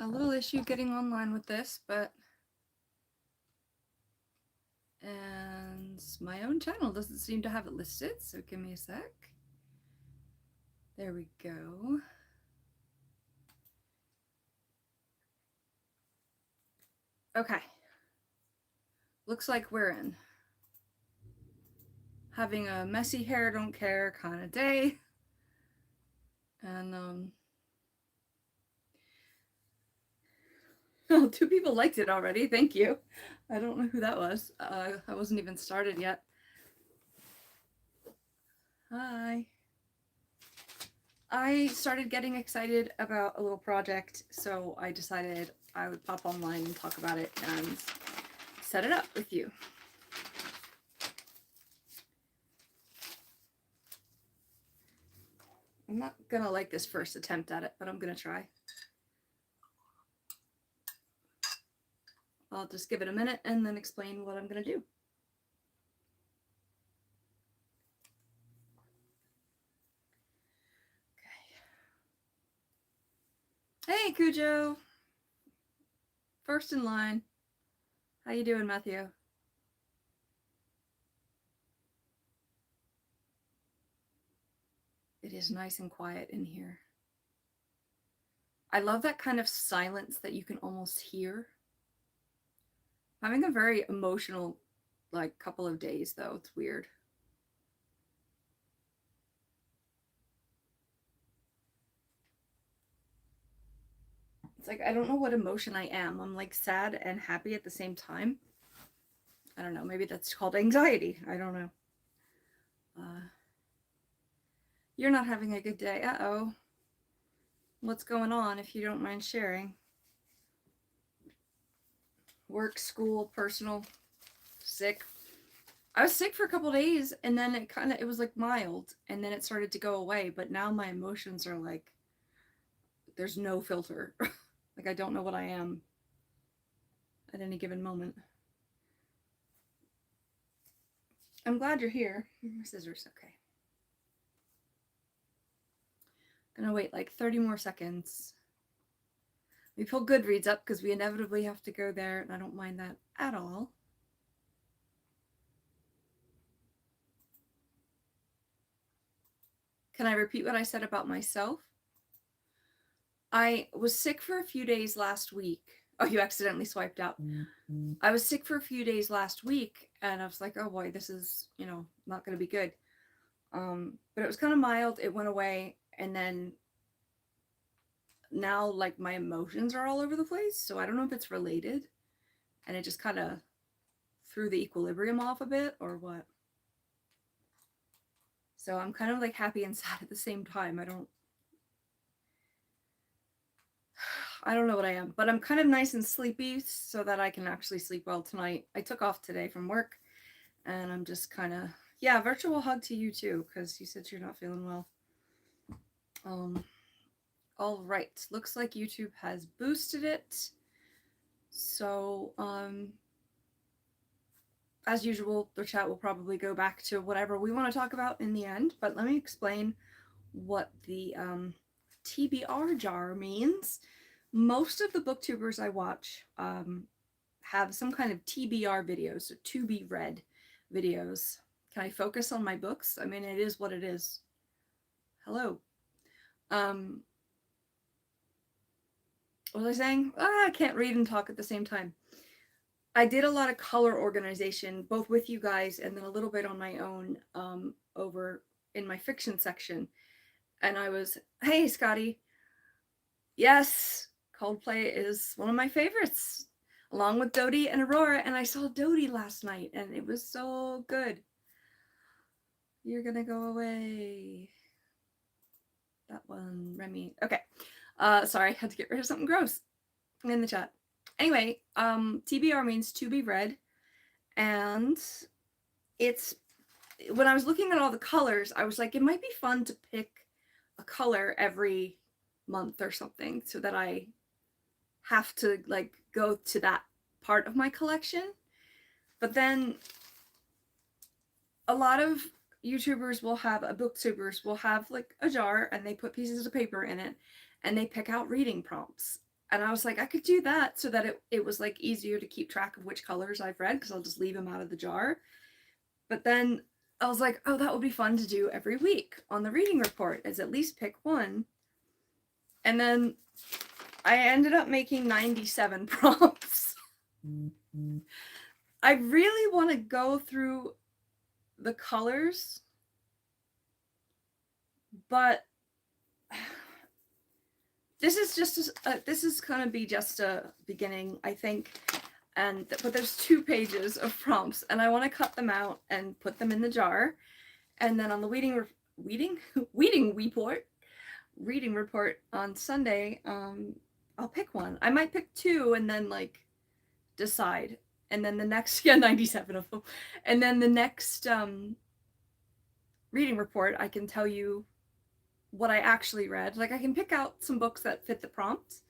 a little issue getting online with this, but and my own channel doesn't seem to have it listed, so give me a sec. There we go. Okay. Looks like we're in. Having a messy hair, don't care kind of day. And oh, 2 people liked it already. Thank you. I don't know who that was. I wasn't even started yet. Hi. I started getting excited about a little project, so I decided I would pop online and talk about it and set it up with you. I'm not gonna like this first attempt at it, but I'm gonna try. I'll just give it a minute and then explain what I'm gonna do. Okay. Hey, Cujo. First in line. How you doing, Matthew? It is nice and quiet in here. I love that kind of silence that you can almost hear. I'm having a very emotional, like, couple of days, though. It's weird. It's like, I don't know what emotion I am. I'm like sad and happy at the same time. I don't know. Maybe that's called anxiety. I don't know. You're not having a good day. Uh-oh. What's going on, if you don't mind sharing? Work, school, personal, sick. I was sick for a couple days, and then it was like mild, and then it started to go away, but now my emotions are like, there's no filter. Like, I don't know what I am at any given moment. I'm glad you're here. My scissors, okay. Gonna wait like 30 more seconds. We pull Goodreads up because we inevitably have to go there, and I don't mind that at all. Can I repeat what I said about myself? I was sick for a few days last week. Oh, you accidentally swiped out. I was sick for a few days last week, and I was like, oh boy, this is, not going to be good. But it was kind of mild. It went away, and then now, like, my emotions are all over the place, so I don't know if it's related, and it just kind of threw the equilibrium off a bit, or what. So I'm kind of like happy and sad at the same time. I don't know what I am, but I'm kind of nice and sleepy so that I can actually sleep well tonight. I took off today from work, and I'm just kind of, yeah, virtual hug to you too, because you said you're not feeling well. All right, looks like YouTube has boosted it. So, as usual, the chat will probably go back to whatever we want to talk about in the end, but let me explain what the TBR jar means. Most of the booktubers I watch have some kind of TBR videos, so to be read videos. Can I focus on my books? I mean, it is what it is. Hello. What was I saying? I can't read and talk at the same time. I did a lot of color organization, both with you guys and then a little bit on my own over in my fiction section. And I was, hey, Scotty. Yes, Coldplay is one of my favorites, along with Dodie and Aurora. And I saw Dodie last night, and it was so good. You're going to go away. That one, Remy. Okay. Sorry, I had to get rid of something gross in the chat. Anyway, TBR means to be read. And it's, when I was looking at all the colors, I was like, it might be fun to pick a color every month or something so that I have to like go to that part of my collection. But then a lot of YouTubers will have, booktubers will have like a jar, and they put pieces of paper in it, and they pick out reading prompts. And I was like, I could do that so that it was like easier to keep track of which colors I've read, because I'll just leave them out of the jar. But then I was like, oh, that would be fun to do every week on the reading report, is at least pick one. And then I ended up making 97 prompts. I really want to go through the colors, but this is gonna be just a beginning, I think. But there's 2 pages of prompts, and I want to cut them out and put them in the jar, and then on the reading report on Sunday, I'll pick one. I might pick 2 and then like decide, and then the next 97 of them, and then the next reading report I can tell you what I actually read. Like I can pick out some books that fit the prompt.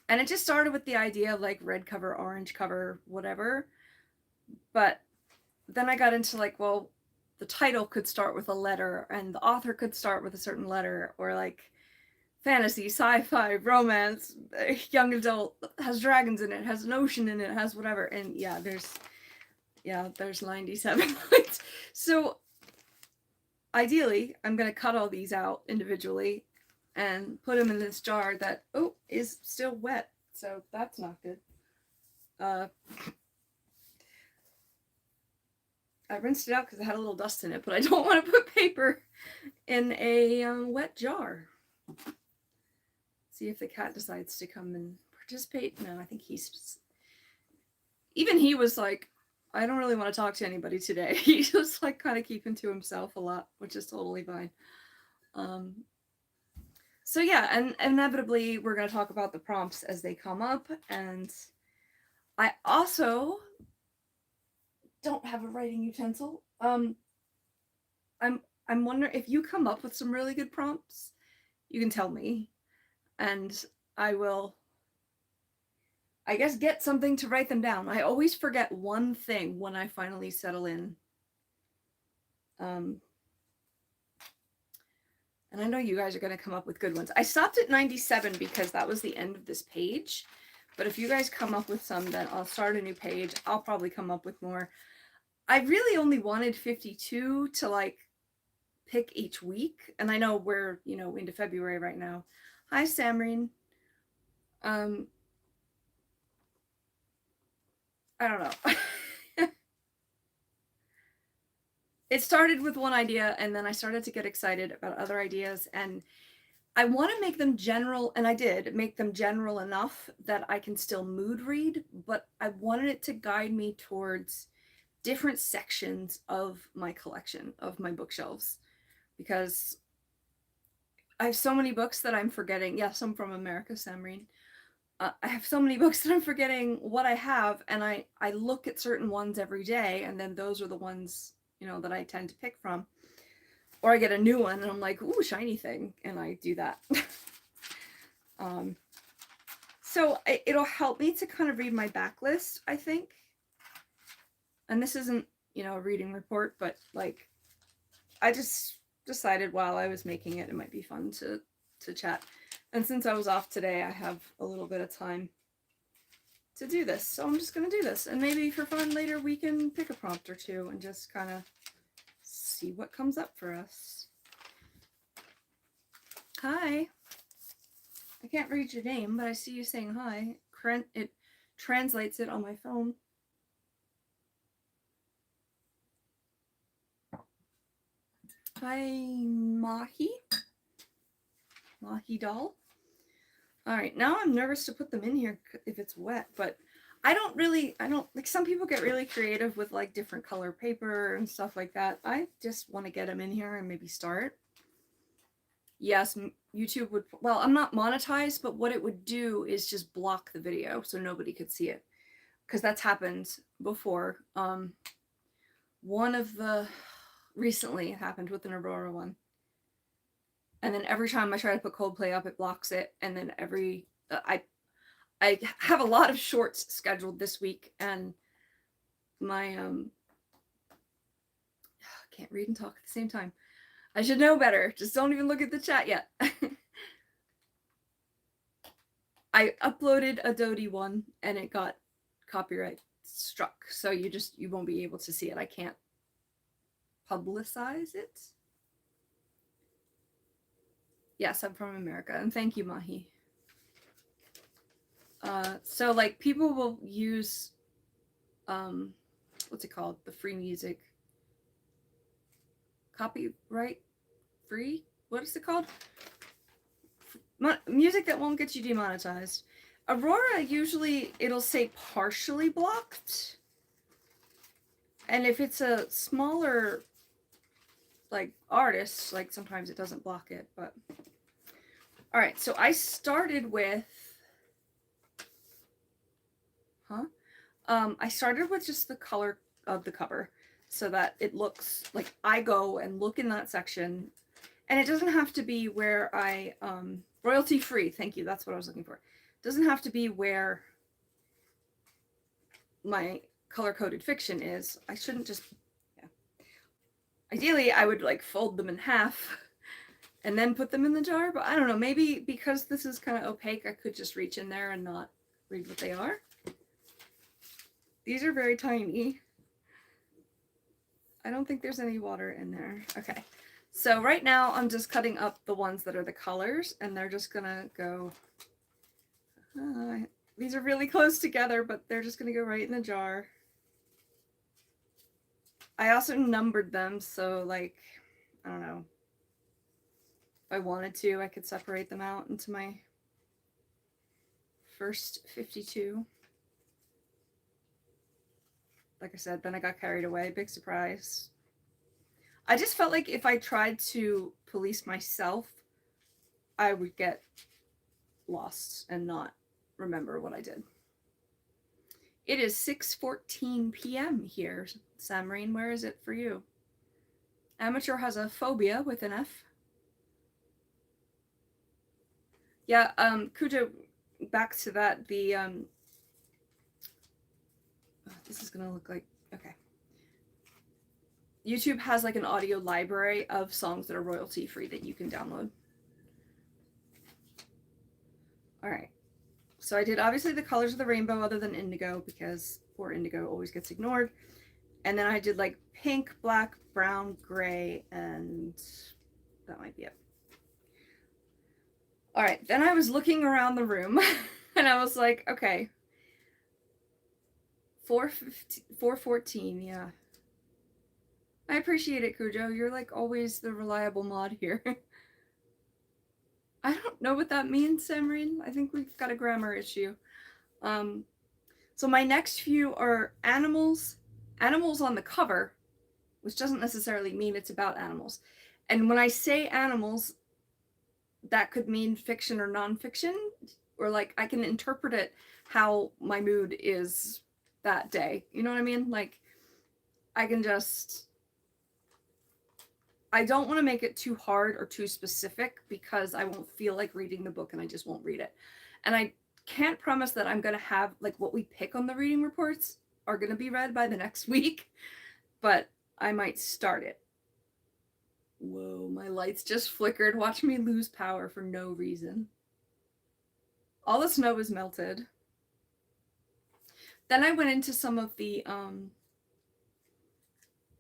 And it just started with the idea of like red cover, orange cover, whatever. But then I got into like, well, the title could start with a letter, and the author could start with a certain letter, or like fantasy, sci-fi, romance, young adult, has dragons in it, has an ocean in it, has whatever. And there's 97 points. So ideally, I'm going to cut all these out individually and put them in this jar that, is still wet. So that's not good. I rinsed it out because it had a little dust in it, but I don't want to put paper in a wet jar. See if the cat decides to come and participate. No, I think he was like, I don't really want to talk to anybody today. He's just like kind of keeping to himself a lot, which is totally fine. So yeah, and inevitably we're going to talk about the prompts as they come up. And I also don't have a writing utensil. I'm wondering if you come up with some really good prompts, you can tell me, and I will, I guess, get something to write them down. I always forget one thing when I finally settle in. And I know you guys are going to come up with good ones. I stopped at 97 because that was the end of this page. But if you guys come up with some, then I'll start a new page. I'll probably come up with more. I really only wanted 52 to like pick each week. And I know we're, into February right now. Hi, Samreen. I don't know. It started with one idea, and then I started to get excited about other ideas, and I want to make them general, and I did make them general enough that I can still mood read, but I wanted it to guide me towards different sections of my collection, of my bookshelves, because I have so many books that I'm forgetting. Yes, I'm from America, Samreen. I have so many books that I'm forgetting what I have, and I look at certain ones every day, and then those are the ones, that I tend to pick from. Or I get a new one, and I'm like, ooh, shiny thing, and I do that. So it'll help me to kind of read my backlist, I think. And this isn't, a reading report, but like, I just decided while I was making it, it might be fun to chat. And since I was off today, I have a little bit of time to do this. So I'm just going to do this. And maybe for fun later, we can pick a prompt or two and just kind of see what comes up for us. Hi. I can't read your name, but I see you saying hi. It translates it on my phone. Hi, Mahi doll. All right, now I'm nervous to put them in here if it's wet, but I don't like, some people get really creative with like different color paper and stuff like that. I just want to get them in here and maybe start. Yes, YouTube would, well, I'm not monetized, but what it would do is just block the video so nobody could see it, because that's happened before. Recently it happened with an Aurora one. And then every time I try to put Coldplay up, it blocks it. And then I have a lot of shorts scheduled this week, and my can't read and talk at the same time. I should know better. Just don't even look at the chat yet. I uploaded a Dodie one and it got copyright struck. So you won't be able to see it. I can't publicize it. Yes, I'm from America, and thank you, Mahi. So like people will use what's it called? The free music. Copyright free? What is it called? Music that won't get you demonetized. Aurora, usually it'll say partially blocked. And if it's a smaller like artist, like sometimes it doesn't block it, but all right, so I started with I started with just the color of the cover so that it looks like I go and look in that section, and it doesn't have to be where I royalty free, thank you, that's what I was looking for. It doesn't have to be where my color-coded fiction is. I shouldn't just, yeah. Ideally, I would like fold them in half and then put them in the jar, but I don't know, maybe because this is kind of opaque, I could just reach in there and not read what they are. These are very tiny. I don't think there's any water in there. Okay, so right now I'm just cutting up the ones that are the colors, and they're just gonna go, these are really close together, but they're just gonna go right in the jar. I also numbered them, so like, I don't know, if I wanted to, I could separate them out into my first 52. Like I said, then I got carried away. Big surprise. I just felt like if I tried to police myself, I would get lost and not remember what I did. It is 6:14 p.m. here. Samarine, where is it for you? Amateur has a phobia with an F. Yeah, Kujo, back to that, the this is gonna look like, okay. YouTube has like an audio library of songs that are royalty free that you can download. All right, so I did obviously the colors of the rainbow other than indigo because poor indigo always gets ignored. And then I did like pink, black, brown, gray, and that might be it. All right, then I was looking around the room and I was like, okay, 414, yeah. I appreciate it, Cujo. You're like always the reliable mod here. I don't know what that means, Samrine. I think we've got a grammar issue. So my next few are animals. Animals on the cover, which doesn't necessarily mean it's about animals. And when I say animals, that could mean fiction or nonfiction, or like I can interpret it how my mood is that day. You know what I mean? Like I can just, I don't want to make it too hard or too specific because I won't feel like reading the book and I just won't read it. And I can't promise that I'm going to have like what we pick on the reading reports are going to be read by the next week, but I might start it. Whoa, my lights just flickered. Watch me lose power for no reason. All the snow is melted. Then I went into some of the,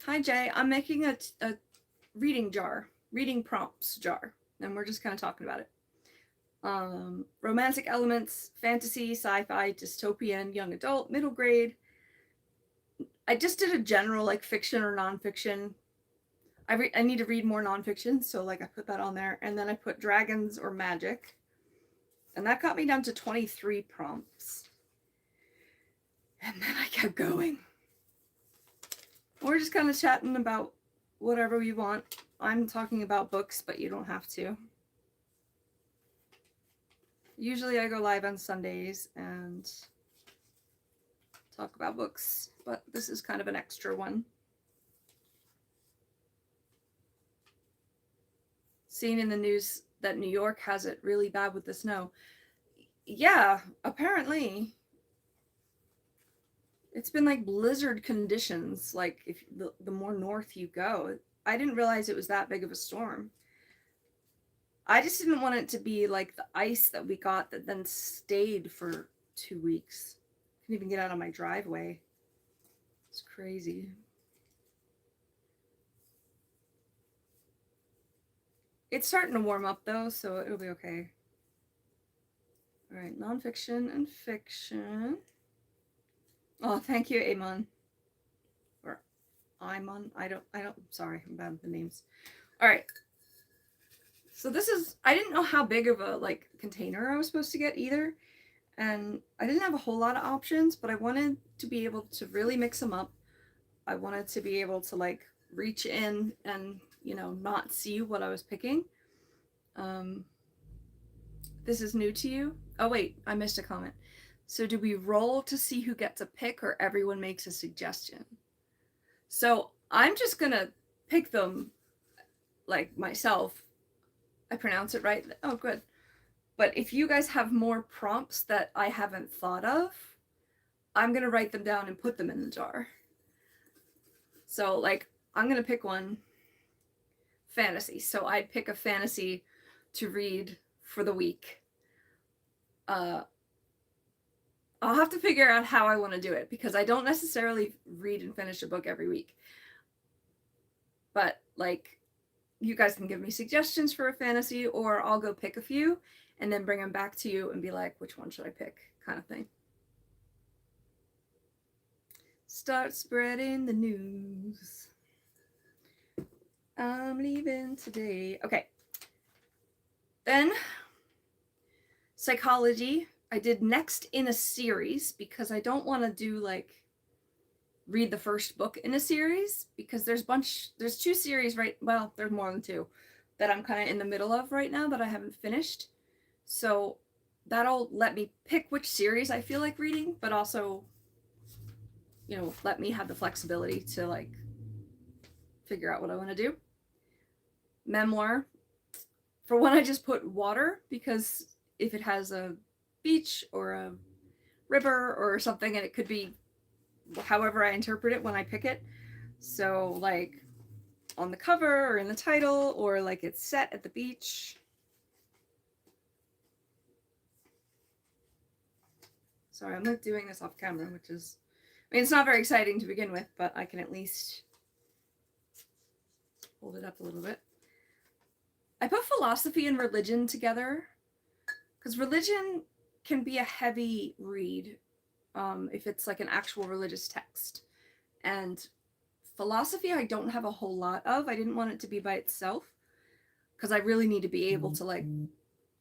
hi Jay, I'm making a reading jar, reading prompts jar, and we're just kind of talking about it. Romantic elements, fantasy, sci-fi, dystopian, young adult, middle grade. I just did a general like fiction or nonfiction. I need to read more nonfiction, so like I put that on there, and then I put dragons or magic, and that got me down to 23 prompts. And then I kept going. We're just kind of chatting about whatever we want. I'm talking about books, but you don't have to. Usually I go live on Sundays and talk about books, but this is kind of an extra one. Seen in the news that New York has it really bad with the snow. Yeah, apparently. It's been like blizzard conditions, like if the more north you go. I didn't realize it was that big of a storm. I just didn't want it to be like the ice that we got that then stayed for 2 weeks. Couldn't even get out of my driveway. It's crazy. It's starting to warm up though, so it'll be okay. All right, nonfiction and fiction. Oh, thank you, Amon. Or Imon. I don't, sorry, I'm bad with the names. All right. So this is, I didn't know how big of a like container I was supposed to get either. And I didn't have a whole lot of options, but I wanted to be able to really mix them up. I wanted to be able to like reach in and, you know, not see what I was picking. This is new to you? Oh wait, I missed a comment. So do we roll to see who gets a pick or everyone makes a suggestion? So I'm just gonna pick them like myself. I pronounce it right? Oh, good. But if you guys have more prompts that I haven't thought of, I'm gonna write them down and put them in the jar. So like, I'm gonna pick one, fantasy. So I'd pick a fantasy to read for the week. I'll have to figure out how I want to do it because I don't necessarily read and finish a book every week. But like, you guys can give me suggestions for a fantasy, or I'll go pick a few and then bring them back to you and be like, which one should I pick, kind of thing. Start spreading the news. I'm leaving today. Okay. Then psychology. I did next in a series because I don't want to do like read the first book in a series because there's 2 series, right? Well, there's more than 2 that I'm kind of in the middle of right now that I haven't finished. So that'll let me pick which series I feel like reading, but also, you know, let me have the flexibility to like figure out what I want to do. Memoir. For one, I just put water because if it has a beach or a river or something, and it could be however I interpret it when I pick it. So like on the cover or in the title, or like it's set at the beach. Sorry, I'm like doing this off camera, which is, I mean, it's not very exciting to begin with, but I can at least hold it up a little bit. I put philosophy and religion together because religion can be a heavy read if it's like an actual religious text. And philosophy, I don't have a whole lot of. I didn't want it to be by itself because I really need to be able to like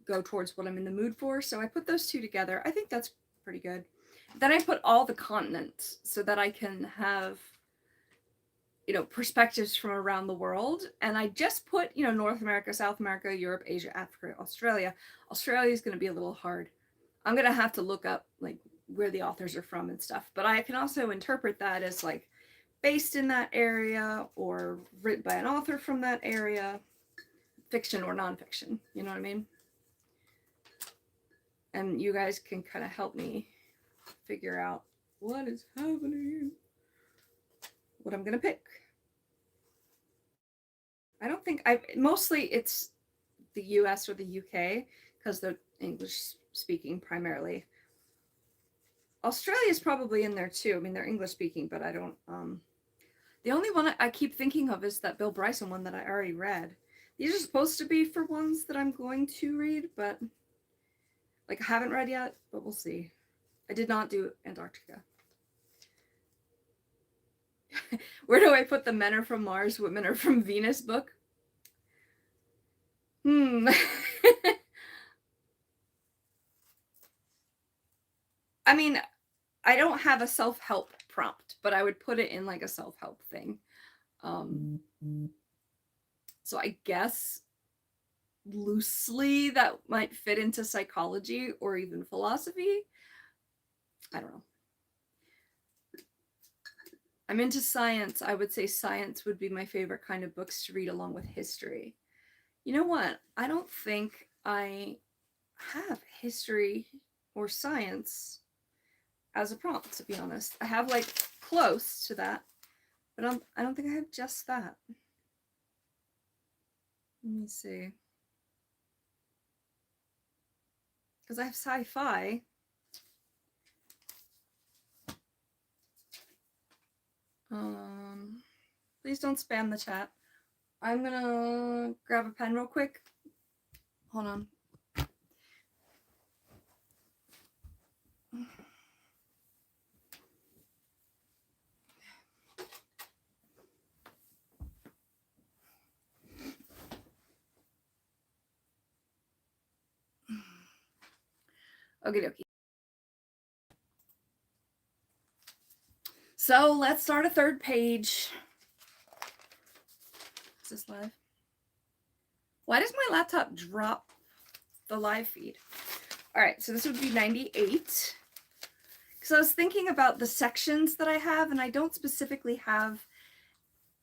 go towards what I'm in the mood for. So I put those 2 together. I think that's pretty good. Then I put all the continents so that I can have, you know, perspectives from around the world. And I just put, you know, North America, South America, Europe, Asia, Africa, Australia. Australia is going to be a little hard. I'm going to have to look up like where the authors are from and stuff. But I can also interpret that as like based in that area or written by an author from that area, fiction or nonfiction. You know what I mean? And you guys can kind of help me figure out what is happening, what I'm going to pick. I don't think mostly it's the US or the UK because they're English speaking primarily. Australia's probably in there too. I mean, they're English speaking, but I don't, the only one I keep thinking of is that Bill Bryson one that I already read. These are supposed to be for ones that I'm going to read, but like I haven't read yet, but we'll see. I did not do Antarctica. Where do I put the Men Are From Mars, Women Are From Venus book? I mean, I don't have a self-help prompt, but I would put it in like a self-help thing. So I guess loosely that might fit into psychology or even philosophy. I don't know. I'm into science. I would say science would be my favorite kind of books to read along with history. You know what? I don't think I have history or science as a prompt, to be honest. I have like close to that, but I don't think I have just that. Let me see. because I have sci-fi. Please don't spam the chat. I'm gonna grab a pen real quick. Hold on. Okie dokie. So let's start a third page. Is this live? Why does my laptop drop the live feed? All right, so this would be 98. Because I was thinking about the sections that I have, and I don't specifically have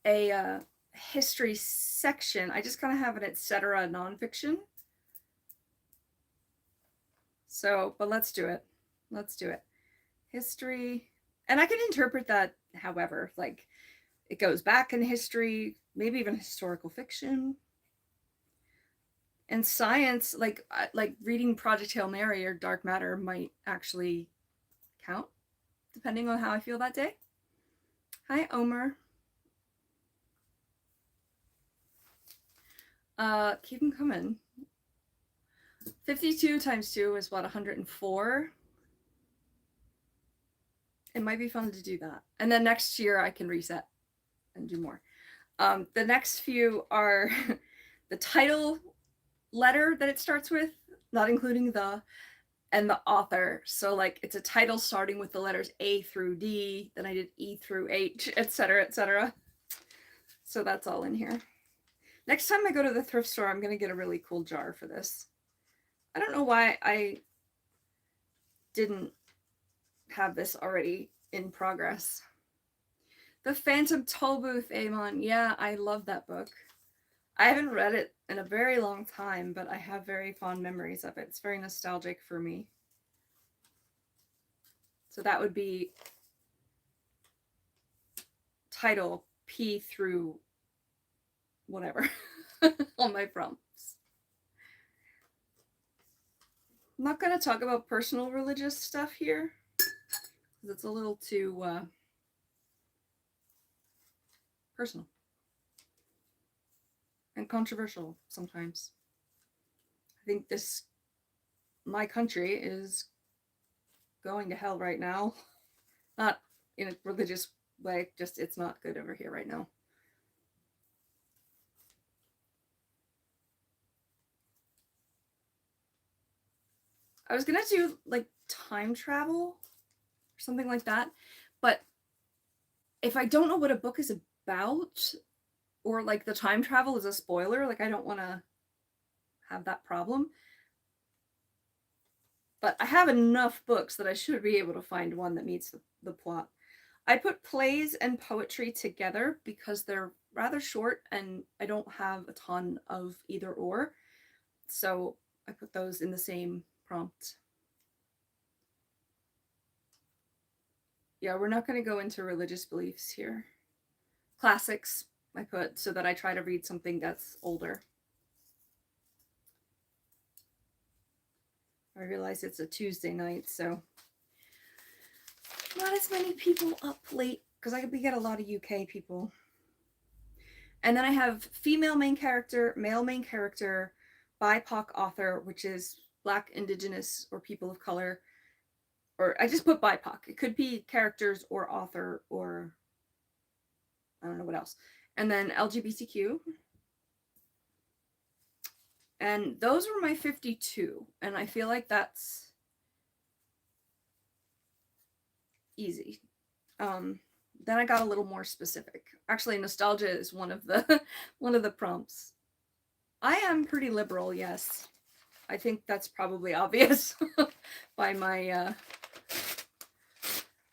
a history section. I just kind of have an etc. nonfiction. So, but let's do it. Let's do it. History. And I can interpret that however, like it goes back in history, maybe even historical fiction. And science, like reading Project Hail Mary or Dark Matter might actually count, depending on how I feel that day. Hi, Omer. Keep them coming. 52 times 2 is what, 104? It might be fun to do that. And then next year I can reset and do more. The next few are the title letter that it starts with, not including the, and the author. So like it's a title starting with the letters A through D, then I did E through H, etc., etc. So that's all in here. Next time I go to the thrift store, I'm going to get a really cool jar for this. I don't know why I didn't have this already in progress. The Phantom Tollbooth, Amon. Yeah, I love that book. I haven't read it in a very long time, but I have very fond memories of it. It's very nostalgic for me. So that would be title P through whatever on my prompts. I'm not going to talk about personal religious stuff here because it's a little too personal and controversial sometimes. I think my country is going to hell right now. Not in a religious way, just it's not good over here right now. I was gonna do like time travel or something like that, but if I don't know what a book is about, or like the time travel is a spoiler, like I don't want to have that problem. But I have enough books that I should be able to find one that meets the plot. I put plays and poetry together because they're rather short and I don't have a ton of either or. So I put those in the same prompt. Yeah, we're not going to go into religious beliefs here. Classics I put so that I try to read something that's older. I realize it's a Tuesday night, so not as many people up late because we get a lot of UK people. And then I have female main character, male main character, BIPOC author, which is Black, Indigenous, or people of color. Or I just put BIPOC. It could be characters or author or I don't know what else. And then LGBTQ. And those were my 52. And I feel like that's easy. Then I got a little more specific. Actually, nostalgia is one of the prompts. I am pretty liberal, yes. I think that's probably obvious by my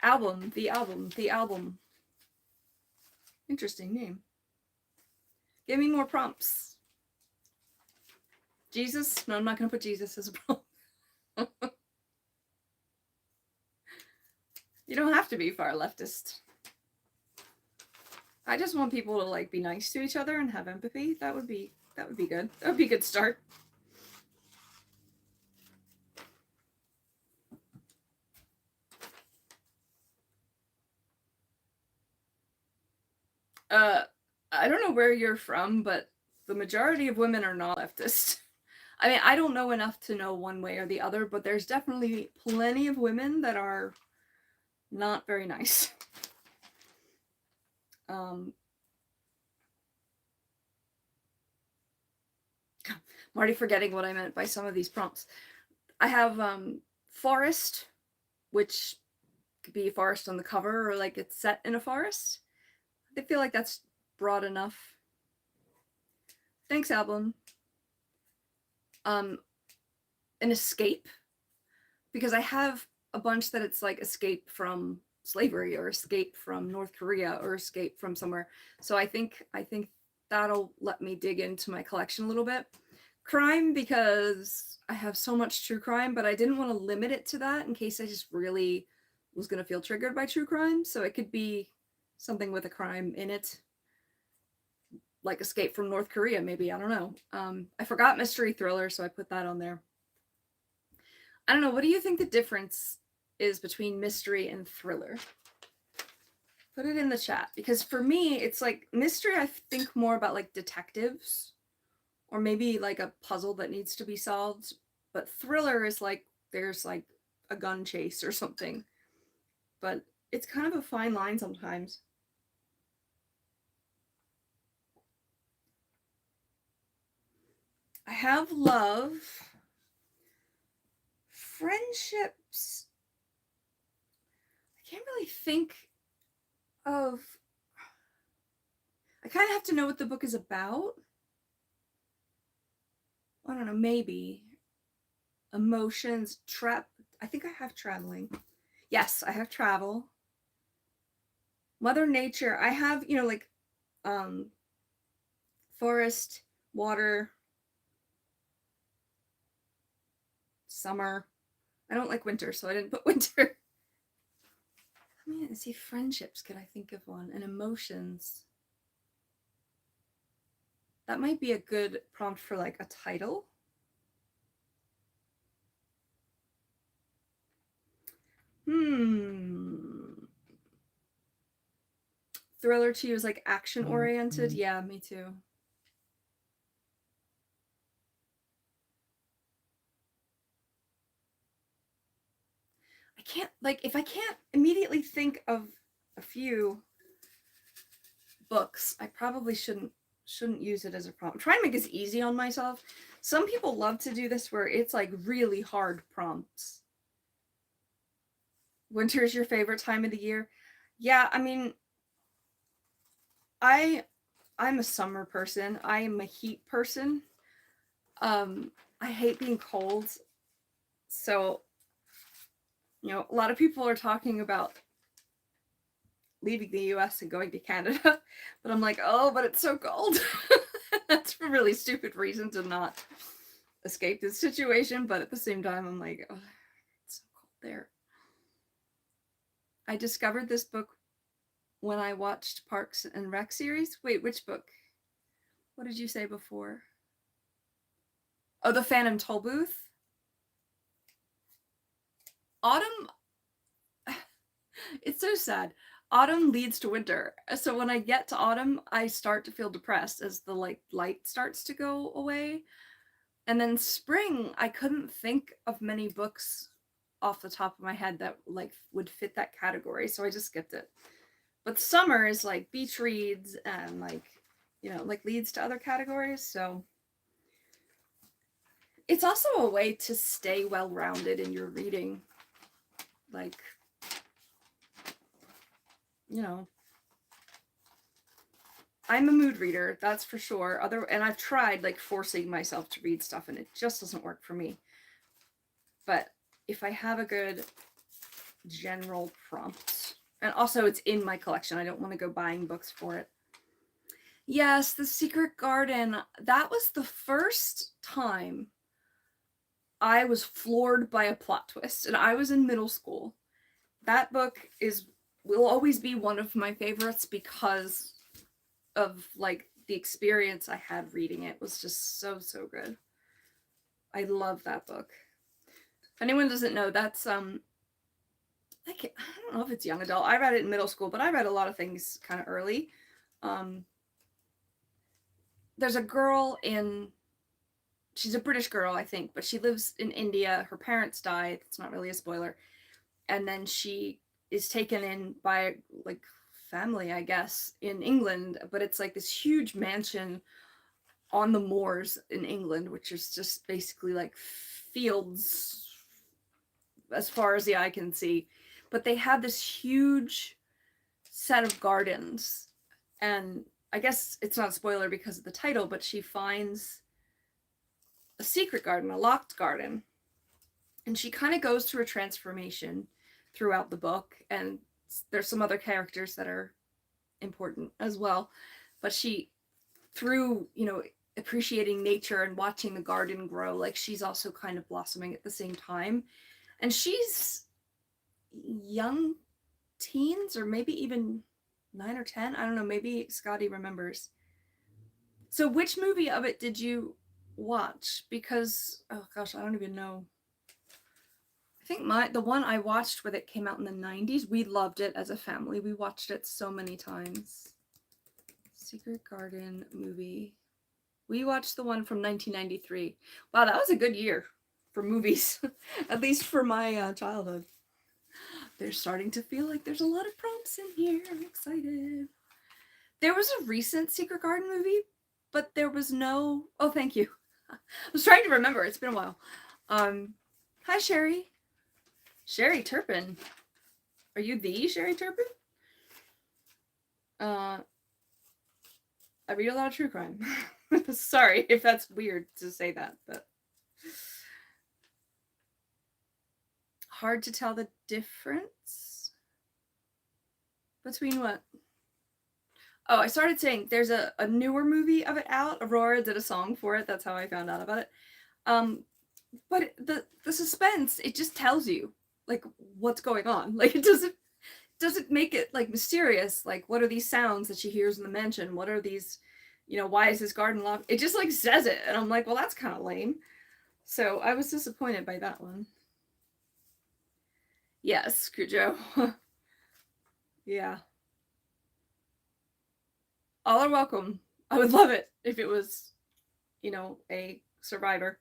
album. The album. Interesting name. Give me more prompts. Jesus? No, I'm not going to put Jesus as a prompt. You don't have to be far leftist. I just want people to like be nice to each other and have empathy. That would be good. That would be a good start. I don't know where you're from, but the majority of women are not leftist. I mean, I don't know enough to know one way or the other, but there's definitely plenty of women that are not very nice. I'm already forgetting what I meant by some of these prompts. I have forest, which could be a forest on the cover, or like it's set in a forest. I feel like that's broad enough. Thanks, album. An escape, because I have a bunch that it's like escape from slavery or escape from North Korea or escape from somewhere. So I think that'll let me dig into my collection a little bit. Crime, because I have so much true crime, but I didn't want to limit it to that in case I just really was going to feel triggered by true crime. So it could be something with a crime in it, like Escape from North Korea, maybe. I don't know. I forgot mystery thriller, so I put that on there. I don't know. What do you think the difference is between mystery and thriller? Put it in the chat, because for me, it's like mystery, I think more about like detectives or maybe like a puzzle that needs to be solved. But thriller is like there's like a gun chase or something. But it's kind of a fine line sometimes. I have love. Friendships. I can't really think of. I kind of have to know what the book is about. I don't know, maybe. Emotions, I think I have traveling. Yes, I have travel. Mother Nature, I have, like forest, water, summer. I don't like winter, so I didn't put winter. I mean, see, friendships, could I think of one? And emotions. That might be a good prompt for like a title. Thriller to you is like action oriented. Yeah, me too. I can't, like, if I can't immediately think of a few books, I probably shouldn't use it as a prompt. I'm trying to make this easy on myself. Some people love to do this where it's like really hard prompts. Winter is your favorite time of the year? Yeah, I mean, I'm a summer person. I am a heat person. I hate being cold. So, a lot of people are talking about leaving the US and going to Canada, but I'm like, oh, but it's so cold. That's a really stupid reason to not escape this situation, but at the same time, I'm like, oh, it's so cold there. I discovered this book when I watched Parks and Rec series. Wait, which book? What did you say before? Oh, The Phantom Tollbooth. Autumn, it's so sad. Autumn leads to winter. So when I get to autumn, I start to feel depressed as the light starts to go away. And then spring, I couldn't think of many books off the top of my head that like would fit that category, so I just skipped it. But summer is like beach reads and like leads to other categories, so it's also a way to stay well-rounded in your reading. Like, I'm a mood reader, that's for sure. And I've tried like forcing myself to read stuff and it just doesn't work for me. But if I have a good general prompt, and also it's in my collection, I don't want to go buying books for it. Yes, The Secret Garden. That was the first time I was floored by a plot twist, and I was in middle school. That book will always be one of my favorites because of like the experience I had reading it. It was just so good. I love that book. If anyone doesn't know, that's I don't know if it's young adult. I read it in middle school, but I read a lot of things kind of early. There's a girl she's a British girl, I think, but she lives in India. Her parents died. It's not really a spoiler. And then she is taken in by like family, I guess, in England, but it's like this huge mansion on the moors in England, which is just basically like fields as far as the eye can see. But they have this huge set of gardens. And I guess it's not a spoiler because of the title, but she finds a secret garden, a locked garden. And she kind of goes through a transformation throughout the book. And there's some other characters that are important as well. But she, through, appreciating nature and watching the garden grow, like she's also kind of blossoming at the same time. And she's young teens, or maybe even 9 or 10. I don't know. Maybe Scotty remembers. So which movie of it did you watch? Because, oh gosh, I don't even know. I think the one I watched when it came out in the 90s, we loved it as a family. We watched it so many times. Secret Garden movie. We watched the one from 1993. Wow, that was a good year for movies. At least for my childhood. They're starting to feel like there's a lot of prompts in here. I'm excited. There was a recent Secret Garden movie, but there was no... Oh, thank you. I was trying to remember. It's been a while. Hi, Sherry. Sherry Turpin. Are you the Sherry Turpin? I read a lot of true crime. Sorry if that's weird to say that, but... Hard to tell the difference between what? Oh, I started saying there's a newer movie of it out. Aurora did a song for it. That's how I found out about it. But the suspense, it just tells you like what's going on. Like it doesn't make it like mysterious. Like what are these sounds that she hears in the mansion? What are these, why is this garden locked? It just like says it, and I'm like, well, that's kind of lame. So I was disappointed by that one. Yes, Cujo. Yeah. All are welcome. I would love it if it was, a survivor,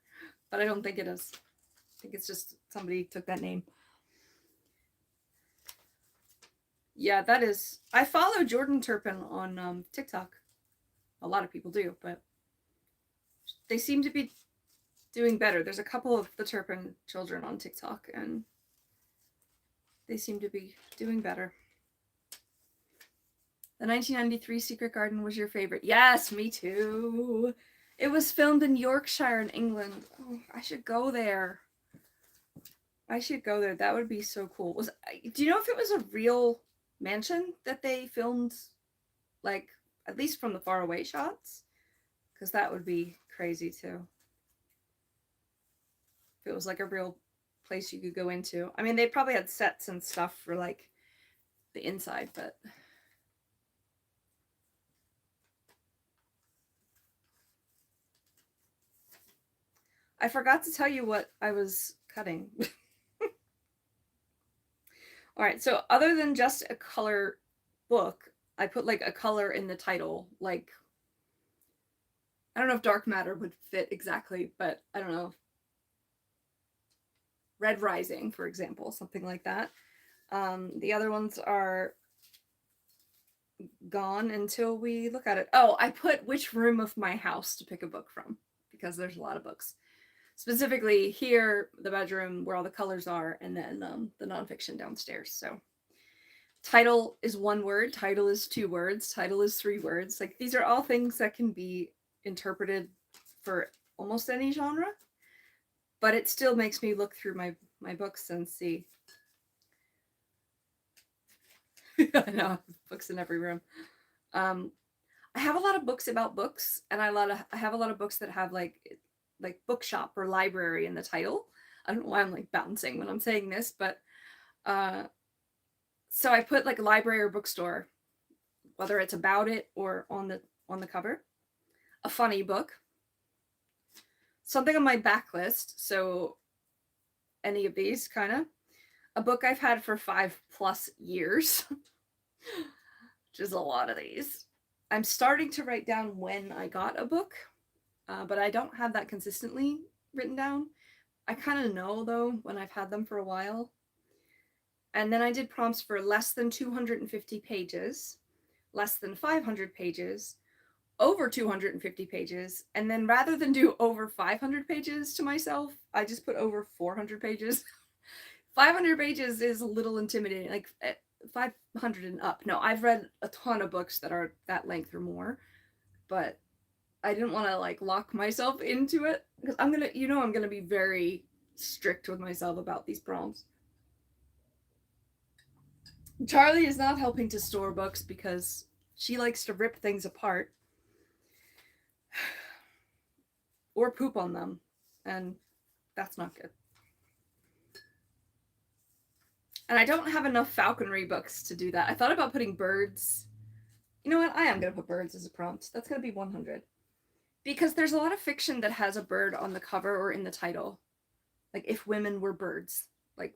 but I don't think it is. I think it's just somebody took that name. Yeah, that is. I follow Jordan Turpin on TikTok. A lot of people do, but they seem to be doing better. There's a couple of the Turpin children on TikTok, and they seem to be doing better. The 1993 Secret Garden was your favorite. Yes, me too. It was filmed in Yorkshire in England. Oh, I should go there. That would be so cool. Do you know if it was a real mansion that they filmed, like, at least from the far away shots? Because that would be crazy too. If it was like a real place you could go into. I mean, they probably had sets and stuff for like the inside, but... I forgot to tell you what I was cutting. All right, so other than just a color book, I put like a color in the title. Like, I don't know if dark matter would fit exactly, but I don't know. Red Rising, for example, something like that. The other ones are gone until we look at it. Oh, I put which room of my house to pick a book from, because there's a lot of books. Specifically here, the bedroom where all the colors are, and then the nonfiction downstairs. So title is 1 word, title is 2 words, title is 3 words. Like these are all things that can be interpreted for almost any genre, but it still makes me look through my books and see. I know, books in every room. I have a lot of books about books, and I have a lot of books that have like bookshop or library in the title. I don't know why I'm like bouncing when I'm saying this, but so I put like a library or bookstore, whether it's about it or on the cover. A funny book, something on my backlist, so any of these kind of. A book I've had for 5+ years, which is a lot of these. I'm starting to write down when I got a book, but I don't have that consistently written down. I kind of know though when I've had them for a while. And then I did prompts for less than 250 pages, less than 500 pages, over 250 pages, and then rather than do over 500 pages to myself, I just put over 400 pages. 500 pages is a little intimidating, like 500 and up. No, I've read a ton of books that are that length or more, but I didn't want to like lock myself into it because I'm gonna be very strict with myself about these prompts. Charlie is not helping to store books because she likes to rip things apart or poop on them, and that's not good. And I don't have enough falconry books to do that. I thought about putting birds. You know what? I am going to put birds as a prompt. That's going to be 100. Because there's a lot of fiction that has a bird on the cover or in the title. Like, if women were birds. Like,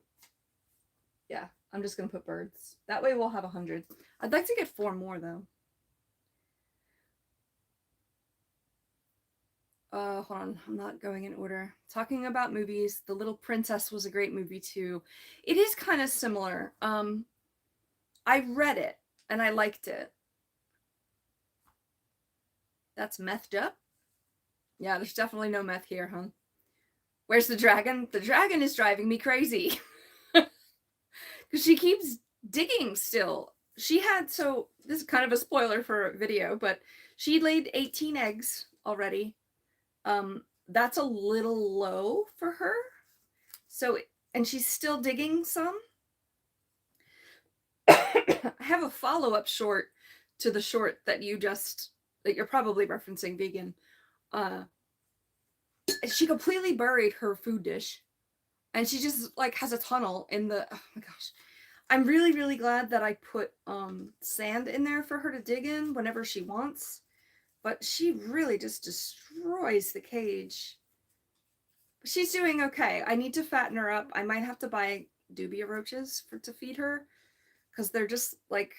yeah, I'm just going to put birds. That way we'll have 100. I'd like to get 4 more, though. Hold on, I'm not going in order. Talking about movies, The Little Princess was a great movie too. It is kind of similar. I read it and I liked it. That's methed up? Yeah, there's definitely no meth here, huh? Where's the dragon? The dragon is driving me crazy. Because she keeps digging still. She had, so this is kind of a spoiler for a video, but she laid 18 eggs already. That's a little low for her. So, and she's still digging some. I have a follow-up short to the short that you're probably referencing, vegan. She completely buried her food dish, and she just like has a tunnel in the, oh my gosh. I'm really, really glad that I put sand in there for her to dig in whenever she wants. But she really just destroys the cage. She's doing okay. I need to fatten her up. I might have to buy dubia roaches to feed her, because they're just like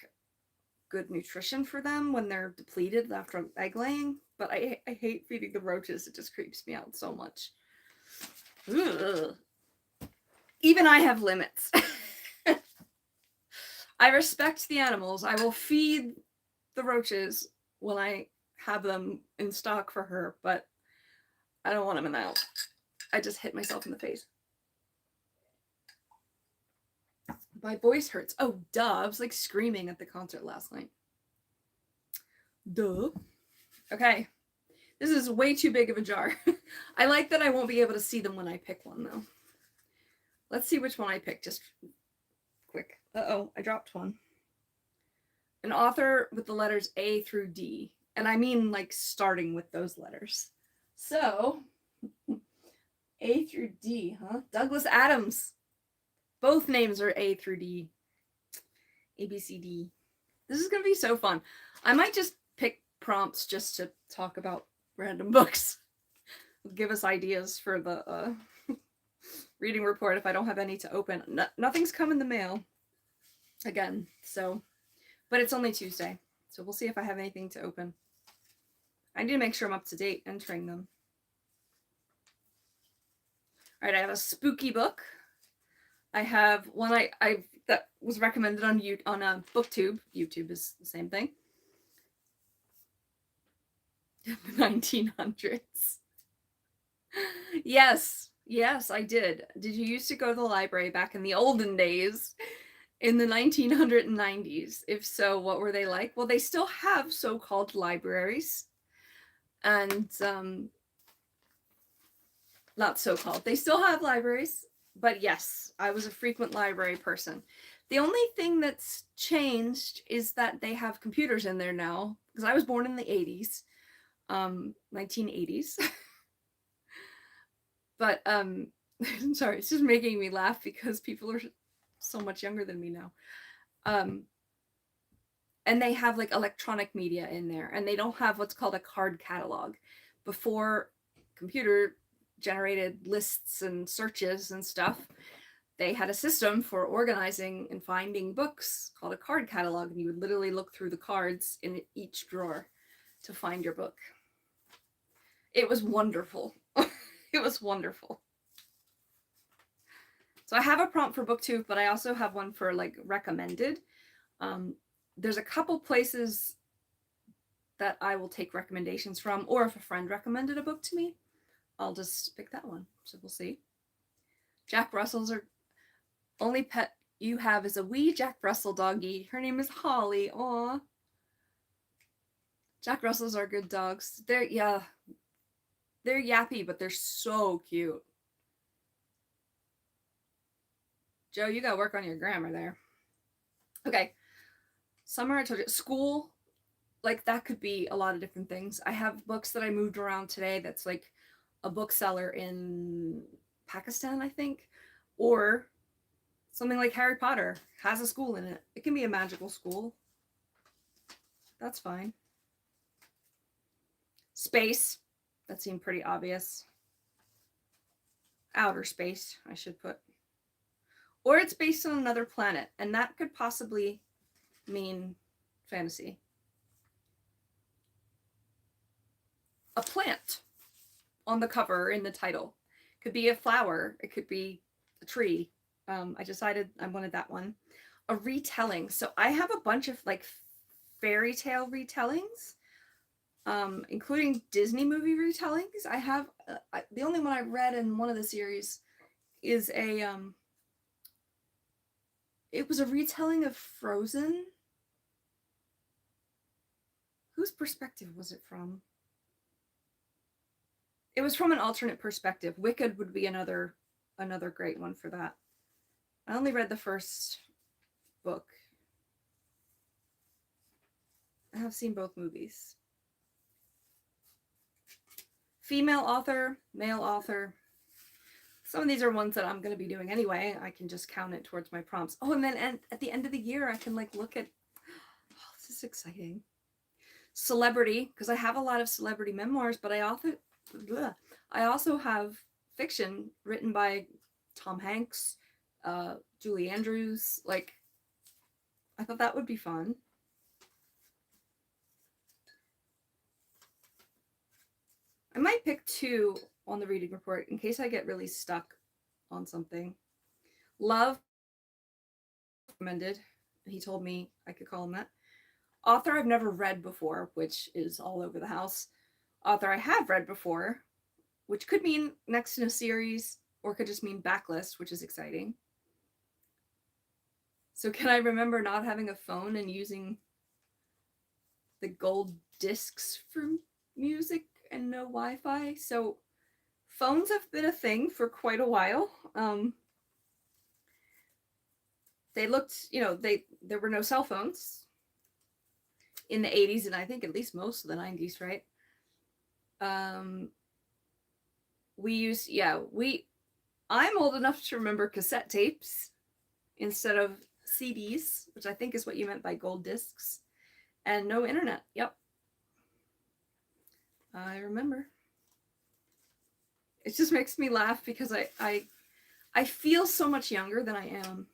good nutrition for them when they're depleted after egg laying. But I hate feeding the roaches. It just creeps me out so much. Ugh. Even I have limits. I respect the animals. I will feed the roaches when I have them in stock for her, but I don't want them in the house. I just hit myself in the face. My voice hurts. Oh, duh. I was like screaming at the concert last night. Duh. Okay. This is way too big of a jar. I like that I won't be able to see them when I pick one, though. Let's see which one I pick, just quick. Uh-oh, I dropped one. An author with the letters A through D. And I mean, like, starting with those letters. So, A through D, huh? Douglas Adams. Both names are A through D. A, B, C, D. This is going to be so fun. I might just pick prompts just to talk about random books. Give us ideas for the reading report if I don't have any to open. Nothing's come in the mail. Again, so. But it's only Tuesday. So we'll see if I have anything to open. I need to make sure I'm up to date entering them. All right, I have a spooky book. I have one I that was recommended on BookTube. YouTube is the same thing. The 1900s. Yes, I did. Did you used to go to the library back in the olden days? In the 1990s? If so, what were they like? Well, they still have so-called libraries. And, not so-called. They still have libraries. But yes, I was a frequent library person. The only thing that's changed is that they have computers in there now. Because I was born in the 80s. 1980s. But, I'm sorry, it's just making me laugh because people are so much younger than me now. And they have like electronic media in there, and they don't have what's called a card catalog. Before computer generated lists and searches and stuff, they had a system for organizing and finding books called a card catalog, and you would literally look through the cards in each drawer to find your book. It was wonderful. It was wonderful. So I have a prompt for book 2, but I also have one for like recommended. There's a couple places that I will take recommendations from, or if a friend recommended a book to me, I'll just pick that one. So we'll see. Jack Russells are only pet you have is a wee Jack Russell doggy. Her name is Holly. Aw. Jack Russells are good dogs. They're yappy, but they're so cute. Joe, you gotta work on your grammar there. Okay. Summer, I told you. School, like that could be a lot of different things. I have books that I moved around today that's like a bookseller in Pakistan, I think, or something like Harry Potter has a school in it. It can be a magical school. That's fine. Space, that seemed pretty obvious. Outer space, I should put. Or it's based on another planet, and that could possibly mean fantasy. A plant on the cover in the title. Could be a flower. It could be a tree. I decided I wanted that one. A retelling. So I have a bunch of like fairy tale retellings, including Disney movie retellings. I have the only one I read in one of the series is it was a retelling of Frozen. Whose perspective was it from? It was from an alternate perspective. Wicked would be another great one for that. I only read the first book. I have seen both movies. Female author, male author. Some of these are ones that I'm going to be doing anyway. I can just count it towards my prompts. Oh, and then at the end of the year, I can like look at, oh, this is exciting. Celebrity, because I have a lot of celebrity memoirs, but I also have fiction written by Tom Hanks, Julie Andrews. Like, I thought that would be fun. I might pick 2 on the reading report in case I get really stuck on something. Love, recommended. He told me I could call him that. Author I've never read before, which is all over the house. Author I have read before, which could mean next in a series, or could just mean backlist, which is exciting. So can I remember not having a phone and using the gold discs for music and no Wi-Fi? So phones have been a thing for quite a while. They looked, there were no cell phones in the 80s, and I think at least most of the 90s, right? I'm old enough to remember cassette tapes instead of CDs, which I think is what you meant by gold discs, and no internet. Yep. I remember. It just makes me laugh because I feel so much younger than I am.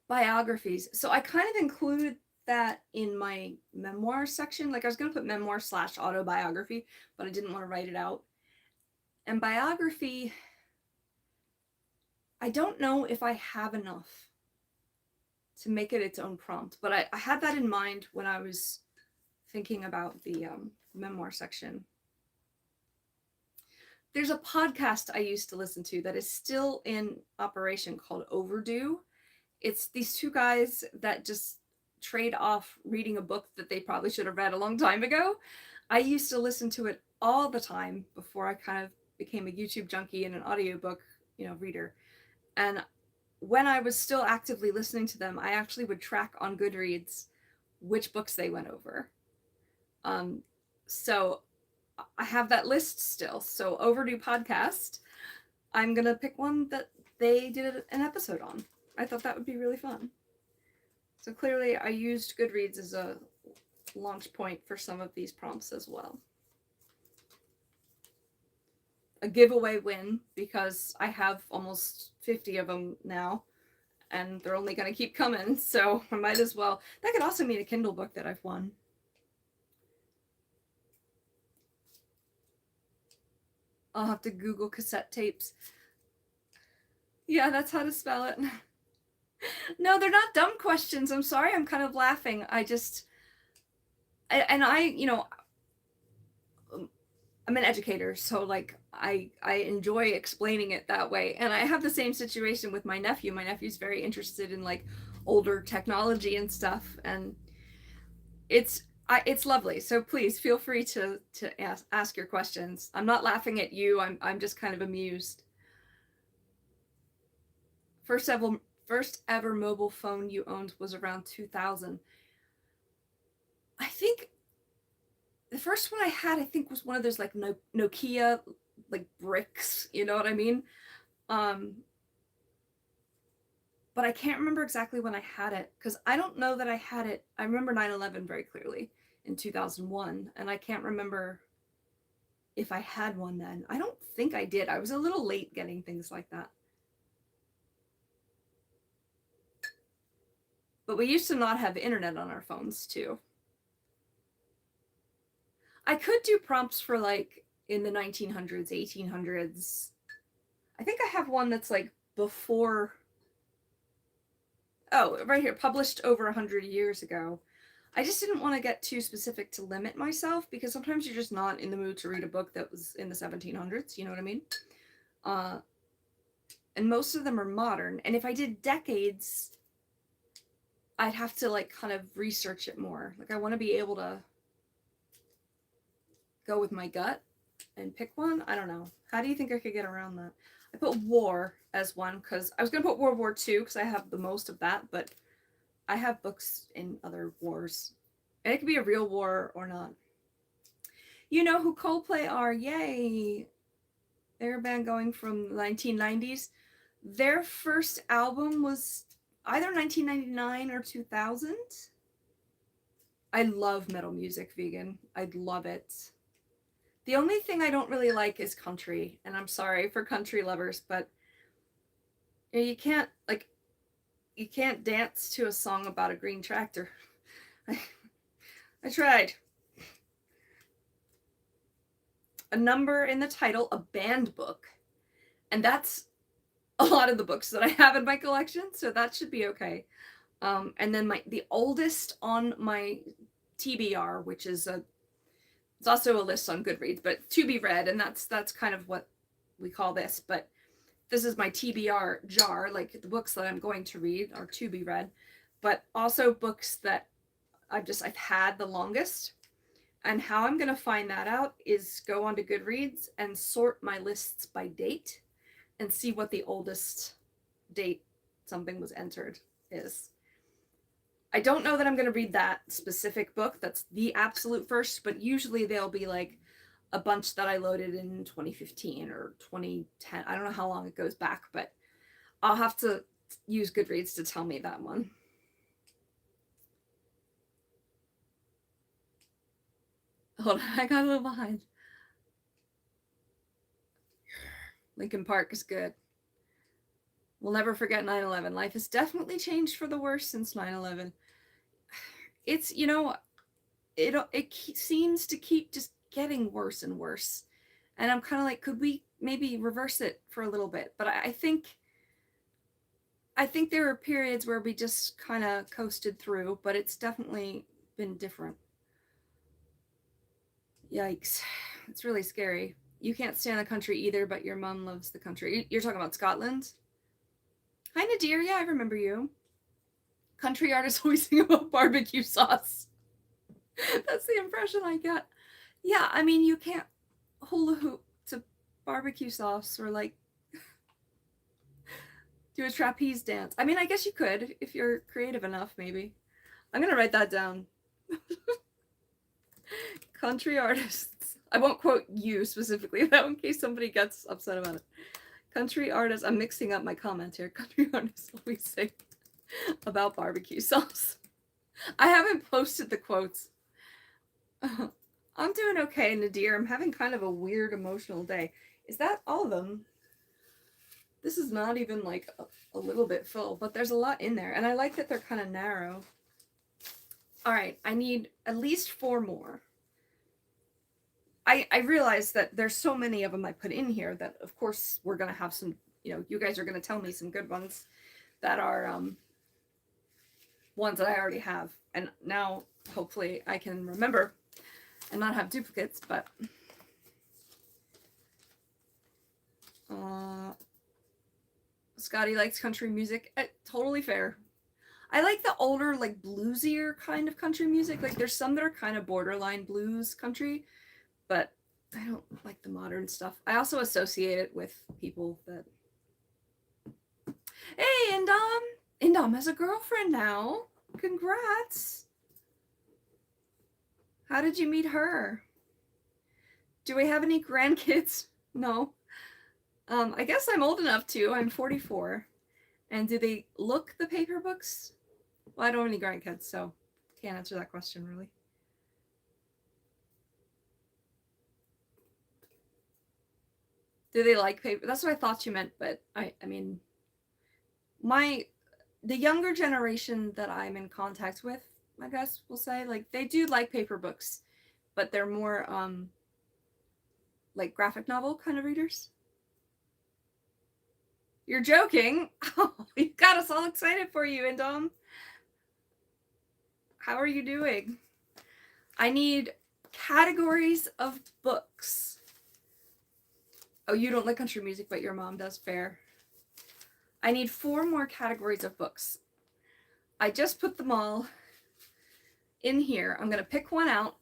Biographies. So I kind of included that in my memoir section. Like I was going to put memoir / autobiography, but I didn't want to write it out. And biography, I don't know if I have enough to make it its own prompt, but I had that in mind when I was thinking about the memoir section. There's a podcast I used to listen to that is still in operation called Overdue. It's these 2 guys that just trade off reading a book that they probably should have read a long time ago. I used to listen to it all the time before I kind of became a YouTube junkie and an audiobook, reader. And when I was still actively listening to them, I actually would track on Goodreads which books they went over. So I have that list still. So Overdue podcast, I'm going to pick one that they did an episode on. I thought that would be really fun. So clearly I used Goodreads as a launch point for some of these prompts as well. a giveaway win because I have almost 50 of them now, and they're only going to keep coming, so I might as well. That could also mean a Kindle book that I've won. I'll have to Google cassette tapes. Yeah, that's how to spell it. No, they're not dumb questions. I'm sorry, I'm kind of laughing. I'm an educator, so like I enjoy explaining it that way. And I have the same situation with my nephew. My nephew's very interested in like older technology and stuff, and it's lovely. So please feel free to ask your questions. I'm not laughing at you. I'm just kind of amused. First ever mobile phone you owned was around 2000. I think the first one I had, I think, was one of those like Nokia like bricks, you know what I mean? Um, but I can't remember exactly when I had it because I don't know that I had it. I remember 9/11 very clearly in 2001, and I can't remember if I had one then. I don't think I did. I was a little late getting things like that. But we used to not have internet on our phones too. I could do prompts for like in the 1900s, 1800s. I think I have one that's like before. Oh, right here, published over 100 years ago. I just didn't want to get too specific to limit myself because sometimes you're just not in the mood to read a book that was in the 1700s, you know what I mean? Uh, and most of them are modern. And if I did decades, I'd have to like kind of research it more. Like I want to be able to go with my gut and pick one. I don't know. How do you think I could get around that? I put war as one because I was going to put World War II because I have the most of that, but I have books in other wars. And it could be a real war or not. You know who Coldplay are? Yay! They're a band going from the 1990s. Their first album was either 1999 or 2000. I love metal music, vegan. I'd love it. The only thing I don't really like is country, and I'm sorry for country lovers, but you can't dance to a song about a green tractor. I tried. A number in the title, a banned book, and that's a lot of the books that I have in my collection, so that should be okay. And then the oldest on my TBR, which is it's also a list on Goodreads, but to be read, and that's kind of what we call this. But this is my TBR jar, like the books that I'm going to read are to be read, but also books that I've had the longest. And how I'm going to find that out is go onto Goodreads and sort my lists by date and see what the oldest date something was entered is. I don't know that I'm going to read that specific book. That's the absolute first, but usually they'll be like a bunch that I loaded in 2015 or 2010. I don't know how long it goes back, but I'll have to use Goodreads to tell me that one. Hold on, I got a little behind. Lincoln Park is good. We'll never forget 9/11. Life has definitely changed for the worse since 9/11. It's, it seems to keep just getting worse and worse. And I'm kind of like, could we maybe reverse it for a little bit? But I think there are periods where we just kind of coasted through, but it's definitely been different. Yikes. It's really scary. You can't stand the country either, but your mom loves the country. You're talking about Scotland? Hi, Nadir. Yeah, I remember you. Country artists always sing about barbecue sauce. That's the impression I get. Yeah, I mean, you can't hula hoop to barbecue sauce or like do a trapeze dance. I mean, I guess you could if you're creative enough, maybe. I'm going to write that down. Country artists. I won't quote you specifically, though, in case somebody gets upset about it. Country artists. I'm mixing up my comment here. Country artists always sing about barbecue sauce. I haven't posted the quotes. I'm doing okay, Nadir. I'm having kind of a weird emotional day. Is that all of them? This is not even like a little bit full, but there's a lot in there. And I like that they're kind of narrow. All right, I need at least 4 more. I realize that there's so many of them I put in here that, of course, we're going to have some, you guys are going to tell me some good ones that are ones that I already have. And now, hopefully, I can remember and not have duplicates, but Scotty likes country music. Totally fair. I like the older, like, bluesier kind of country music. Like, there's some that are kind of borderline blues country, but I don't like the modern stuff. I also associate it with people that... Hey, Indom has a girlfriend now. Congrats. How did you meet her? Do we have any grandkids? No. I guess I'm old enough to. I'm 44. And do they look the paper books? Well, I don't have any grandkids, so can't answer that question, really. Do they like paper? That's what I thought you meant, but I mean, the younger generation that I'm in contact with, I guess we'll say, like, they do like paper books, but they're more like graphic novel kind of readers. You're joking? Oh, you got us all excited for you, Indom. How are you doing? I need categories of books. Oh, you don't like country music, but your mom does. Fair. I need 4 more categories of books. I just put them all in here. I'm going to pick one out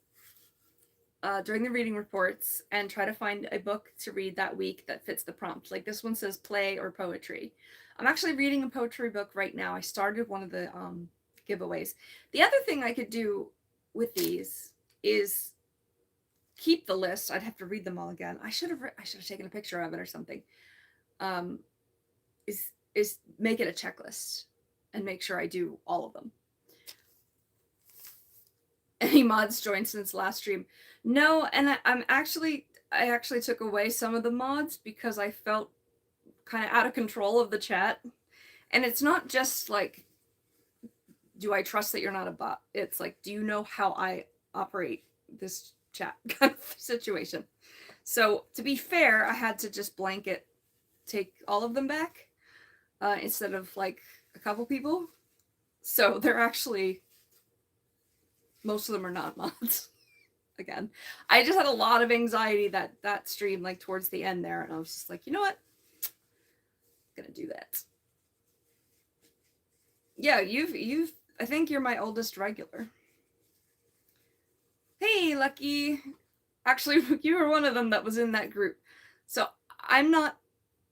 during the reading reports and try to find a book to read that week that fits the prompt. Like this one says play or poetry. I'm actually reading a poetry book right now. I started one of the giveaways. The other thing I could do with these is keep the list. I'd have to read them all again. I should have taken a picture of it or something. Is make it a checklist and make sure I do all of them. Any mods joined since last stream? No, and I actually took away some of the mods because I felt kind of out of control of the chat. And it's not just like, do I trust that you're not a bot? It's like, do you know how I operate this chat kind of situation? So to be fair, I had to just blanket take all of them back instead of like a couple people. So they're actually, most of them are not mods. Again, I just had a lot of anxiety that stream, like towards the end there, and I was just like, you know what, I'm gonna do that. Yeah, you've I think you're my oldest regular. Hey, Lucky. Actually, you were one of them that was in that group. So I'm not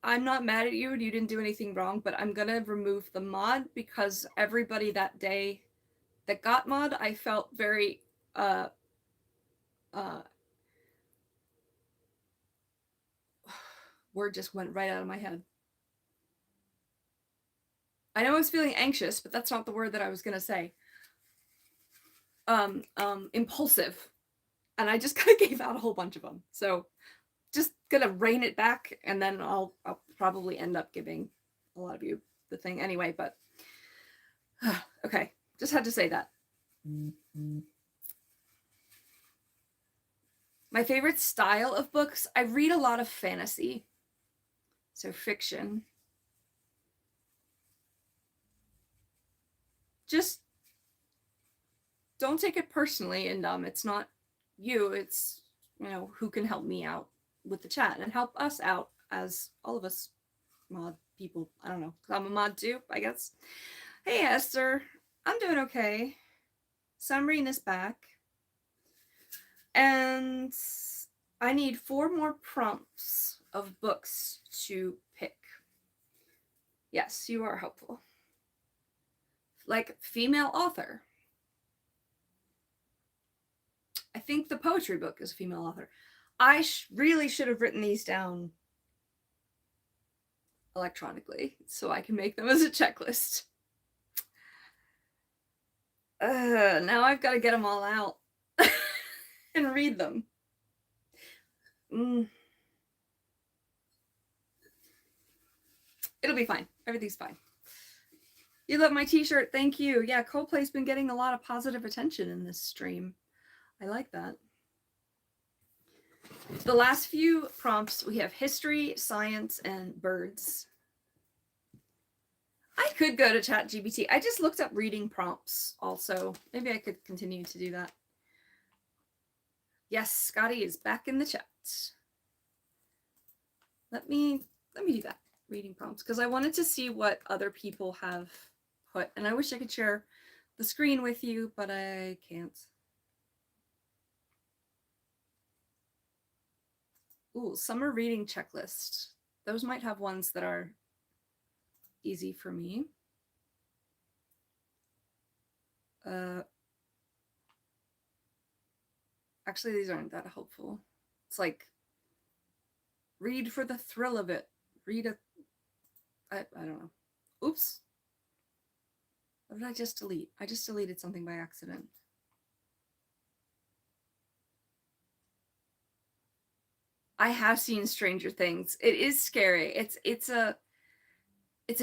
mad at you. You didn't do anything wrong, but I'm gonna remove the mod because everybody that day that got mod, I felt very word just went right out of my head. I know I was feeling anxious, but that's not the word that I was gonna say. Impulsive. And I just kind of gave out a whole bunch of them. So just gonna rein it back, and then I'll probably end up giving a lot of you the thing anyway, but okay, just had to say that. My favorite style of books, I read a lot of fantasy, so fiction. Just don't take it personally, and it's not you, it's, who can help me out with the chat and help us out as all of us mod people. I don't know, I'm a mod too, I guess. Hey, Esther. I'm doing okay. So I'm reading this back. And I need 4 more prompts of books to pick. Yes, you are helpful. Like female author. I think the poetry book is a female author. I really should have written these down electronically so I can make them as a checklist. Now I've got to get them all out. and read them. It'll be fine. Everything's fine. You love my t-shirt. Thank you. Yeah, Coldplay's been getting a lot of positive attention in this stream. I like that. The last few prompts, we have history, science, and birds. I could go to ChatGPT. I just looked up reading prompts also. Maybe I could continue to do that. Yes, Scotty is back in the chat. Let me do that. Reading prompts, because I wanted to see what other people have put, and I wish I could share the screen with you, but I can't. Ooh, summer reading checklist. Those might have ones that are easy for me. Actually, these aren't that helpful. It's like, read for the thrill of it. Read a, I don't know. Oops. What did I just delete? I just deleted something by accident. I have seen Stranger Things. It is scary. It's a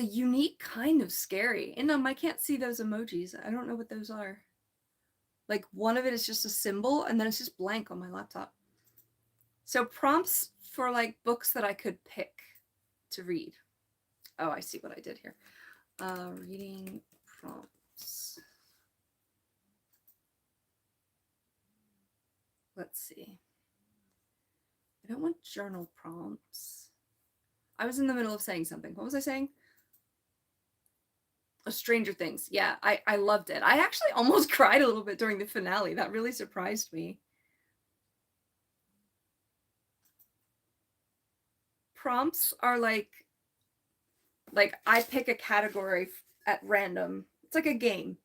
unique kind of scary. And I can't see those emojis. I don't know what those are. Like, one of it is just a symbol, and then it's just blank on my laptop. So prompts for like books that I could pick to read. Oh, I see what I did here. Reading prompts. Let's see. I don't want journal prompts. I was in the middle of saying something. What was I saying? Oh, Stranger Things. Yeah, I loved it. I actually almost cried a little bit during the finale. That really surprised me. Prompts are like I pick a category at random. It's like a game.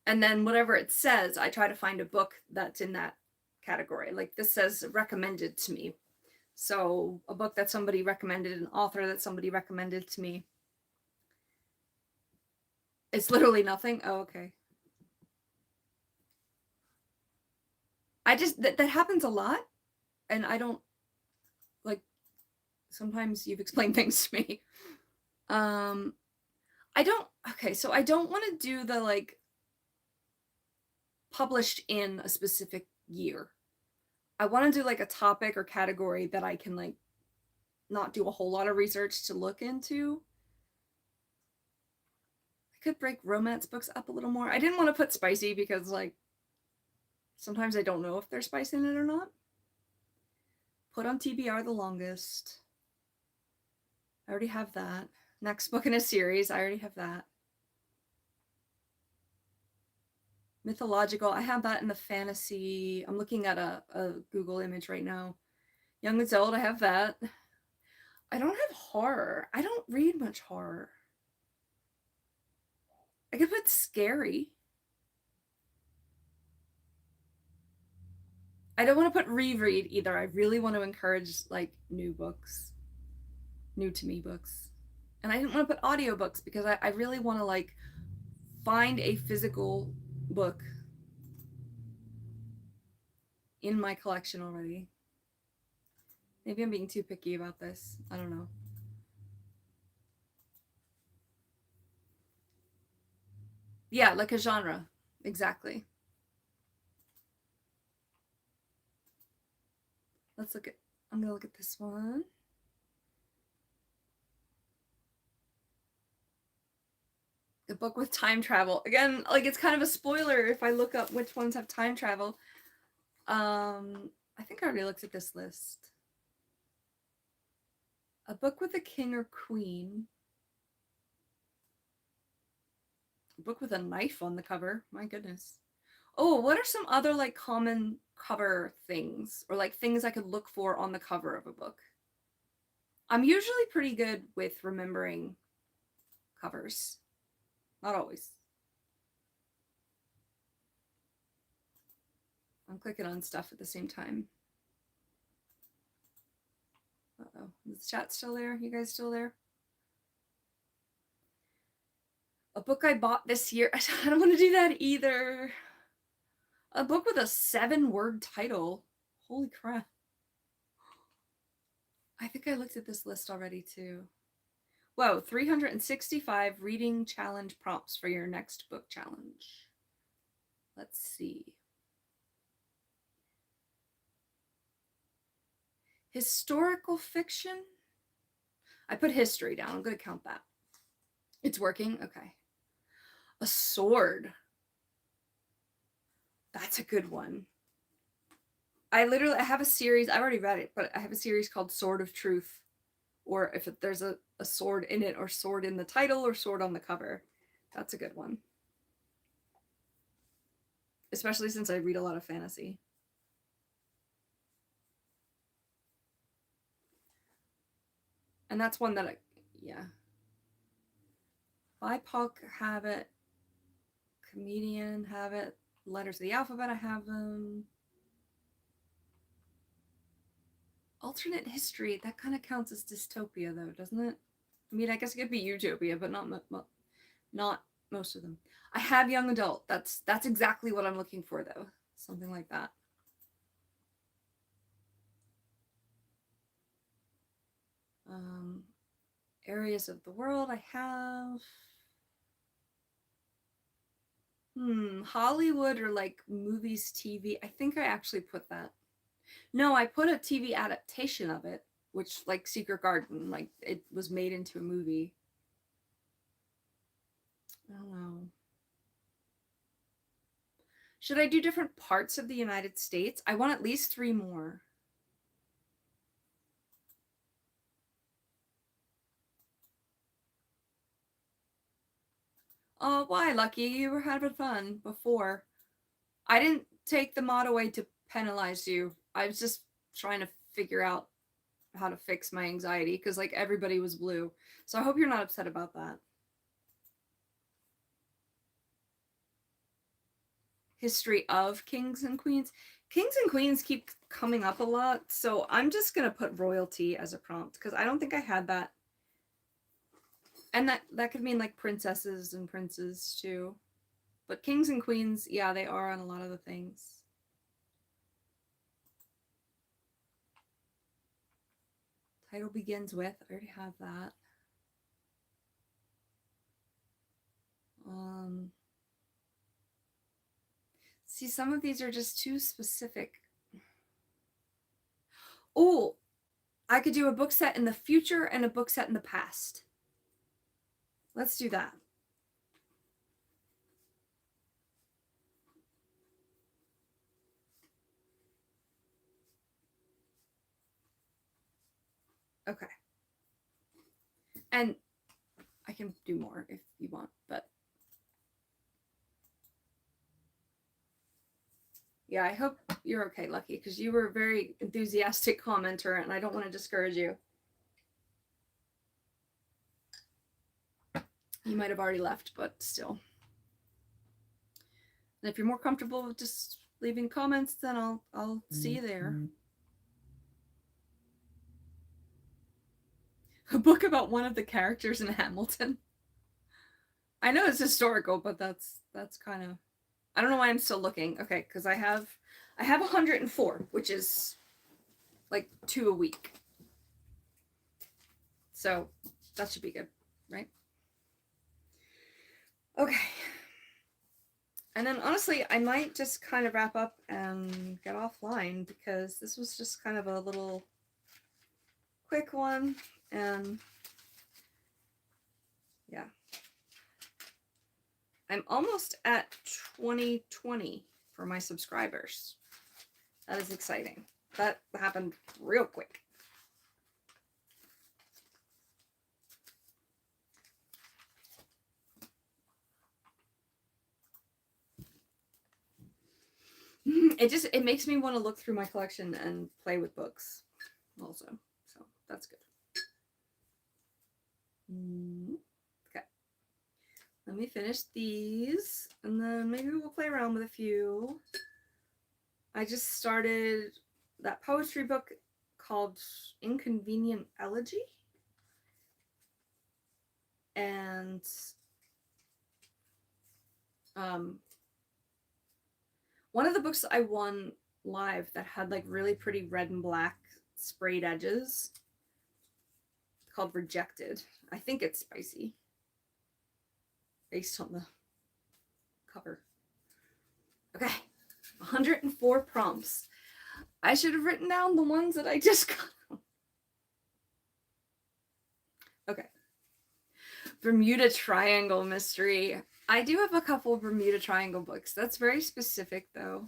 And then whatever it says, I try to find a book that's in that category. Like this says recommended to me. So a book that somebody recommended, an author that somebody recommended to me. It's literally nothing. Oh, okay. I just, that happens a lot. And I don't, like, sometimes you've explained things to me. I don't, okay, so I don't want to do the, like, published in a specific year. I want to do, like, a topic or category that I can, like, not do a whole lot of research to look into. I could break romance books up a little more. I didn't want to put spicy because, like, sometimes I don't know if there's spice in it or not. Put on TBR the longest. I already have that. Next book in a series, I already have that. Mythological, I have that in the fantasy. I'm looking at a Google image right now. Young adult, I have that. I don't have horror. I don't read much horror. I could put scary. I don't want to put reread either. I really want to encourage like new books, new to me books. And I didn't want to put audiobooks because I really want to like find a physical book in my collection already. Maybe I'm being too picky about this. I don't know. Yeah, like a genre. Exactly. Let's look at, I'm gonna look at this one. The book with time travel. Again, like it's kind of a spoiler if I look up which ones have time travel. I think I already looked at this list. A book with a king or queen. A book with a knife on the cover. My goodness. Oh, what are some other like common cover things or like things I could look for on the cover of a book? I'm usually pretty good with remembering covers. Not always. I'm clicking on stuff at the same time. Uh-oh. Is the chat still there? You guys still there? A book I bought this year. I don't want to do that either. A book with a 7-word title. Holy crap. I think I looked at this list already too. Whoa, 365 reading challenge prompts for your next book challenge. Let's see. Historical fiction? I put history down. I'm going to count that. It's working? Okay. A sword. That's a good one. I have a series. I've already read it, but I have a series called Sword of Truth. Or if there's a sword in it, or sword in the title, or sword on the cover. That's a good one. Especially since I read a lot of fantasy. And that's one that yeah. BIPOC have it. Comedian have it. Letters of the alphabet, I have them. Alternate history, that kind of counts as dystopia though, doesn't it? I mean, I guess it could be utopia, but not most of them. I have young adult. That's exactly what I'm looking for though. Something like that. Areas of the world I have. Hollywood or like movies, TV. I think I actually put that. No, I put a TV adaptation of it, which like Secret Garden, like it was made into a movie. I don't know. Should I do different parts of the United States? I want at least 3 more. Oh, why, Lucky? You were having fun before. I didn't take the mod away to penalize you. I was just trying to figure out how to fix my anxiety because like everybody was blue. So I hope you're not upset about that. History of kings and queens. Kings and queens keep coming up a lot, so I'm just gonna put royalty as a prompt because I don't think I had that. And that could mean like princesses and princes too. But kings and queens, yeah, they are on a lot of the things. Title begins with, I already have that. See, some of these are just too specific. Oh, I could do a book set in the future and a book set in the past. Let's do that. Okay. And I can do more if you want, but yeah, I hope you're okay, Lucky, because you were a very enthusiastic commenter and I don't want to discourage you. You might have already left, but still. And if you're more comfortable with just leaving comments, then I'll see you there. A book about one of the characters in Hamilton. I know it's historical, but that's kind of, I don't know why I'm still looking. Okay, because I have 104, which is like 2 a week. So that should be good, right? Okay. And then honestly, I might just kind of wrap up and get offline because this was just kind of a little quick one. And yeah. I'm almost at 2020 for my subscribers. That is exciting. That happened real quick. It makes me want to look through my collection and play with books also. So that's good. Okay. Let me finish these and then maybe we'll play around with a few. I just started that poetry book called Inconvenient Elegy. And One of the books I won live that had like really pretty red and black sprayed edges, called Rejected. I think it's spicy based on the cover. Okay, 104 prompts. I should have written down the ones that I just got. Okay. Bermuda Triangle mystery. I do have a couple of Bermuda Triangle books. That's very specific, though.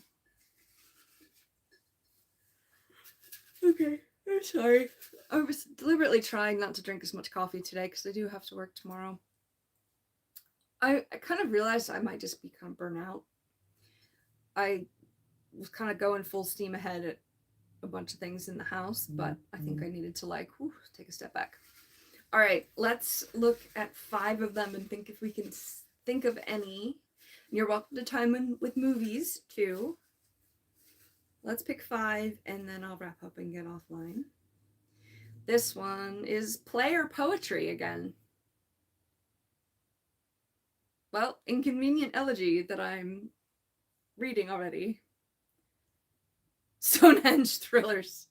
Okay, I'm sorry. I was deliberately trying not to drink as much coffee today because I do have to work tomorrow. I kind of realized I might just be kind of burnt out. I was kind of going full steam ahead at a bunch of things in the house, but I think I needed to like take a step back. All right, let's look at 5 of them and think if we can think of any. You're welcome to time with movies too. Let's pick 5 and then I'll wrap up and get offline. This one is play or poetry again. Well, Inconvenient Elegy that I'm reading already. Stonehenge Thrillers.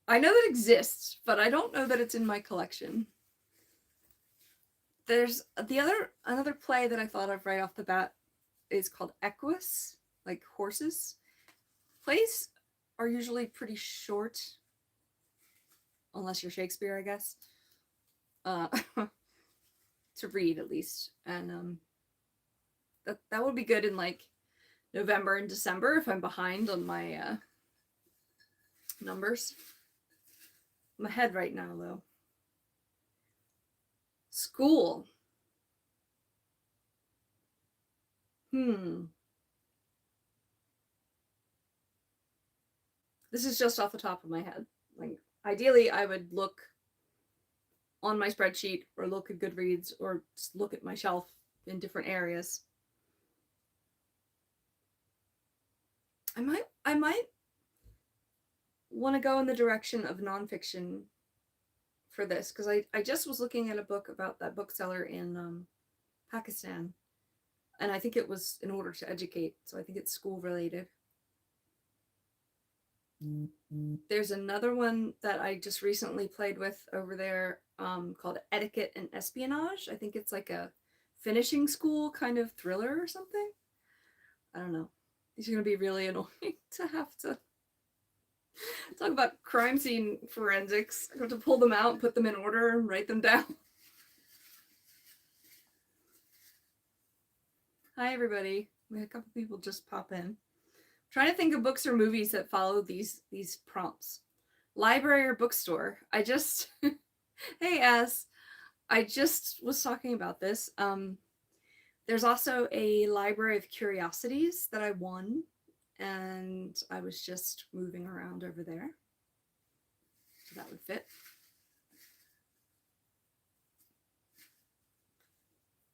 I know that exists, but I don't know that it's in my collection. There's another play that I thought of right off the bat is called Equus, like horses. Plays are usually pretty short, unless you're Shakespeare, I guess. To read at least, and that would be good in like November and December if I'm behind on my numbers. I'm ahead right now though. School. This is just off the top of my head. Like ideally I would look on my spreadsheet or look at Goodreads or just look at my shelf in different areas. I might want to go in the direction of nonfiction for this because I just was looking at a book about that bookseller in Pakistan, and I think it was in order to educate, so I think it's school related. There's another one that I just recently played with over there called Etiquette and Espionage. I think it's like a finishing school kind of thriller or something. I don't know. These are going to be really annoying to have to talk about crime scene forensics. I have to pull them out, put them in order, and write them down. Hi, everybody. We had a couple people just pop in. I'm trying to think of books or movies that follow these prompts. Library or bookstore. Hey, Az. I just was talking about this. There's also a Library of Curiosities that I won, and I was just moving around over there. So that would fit.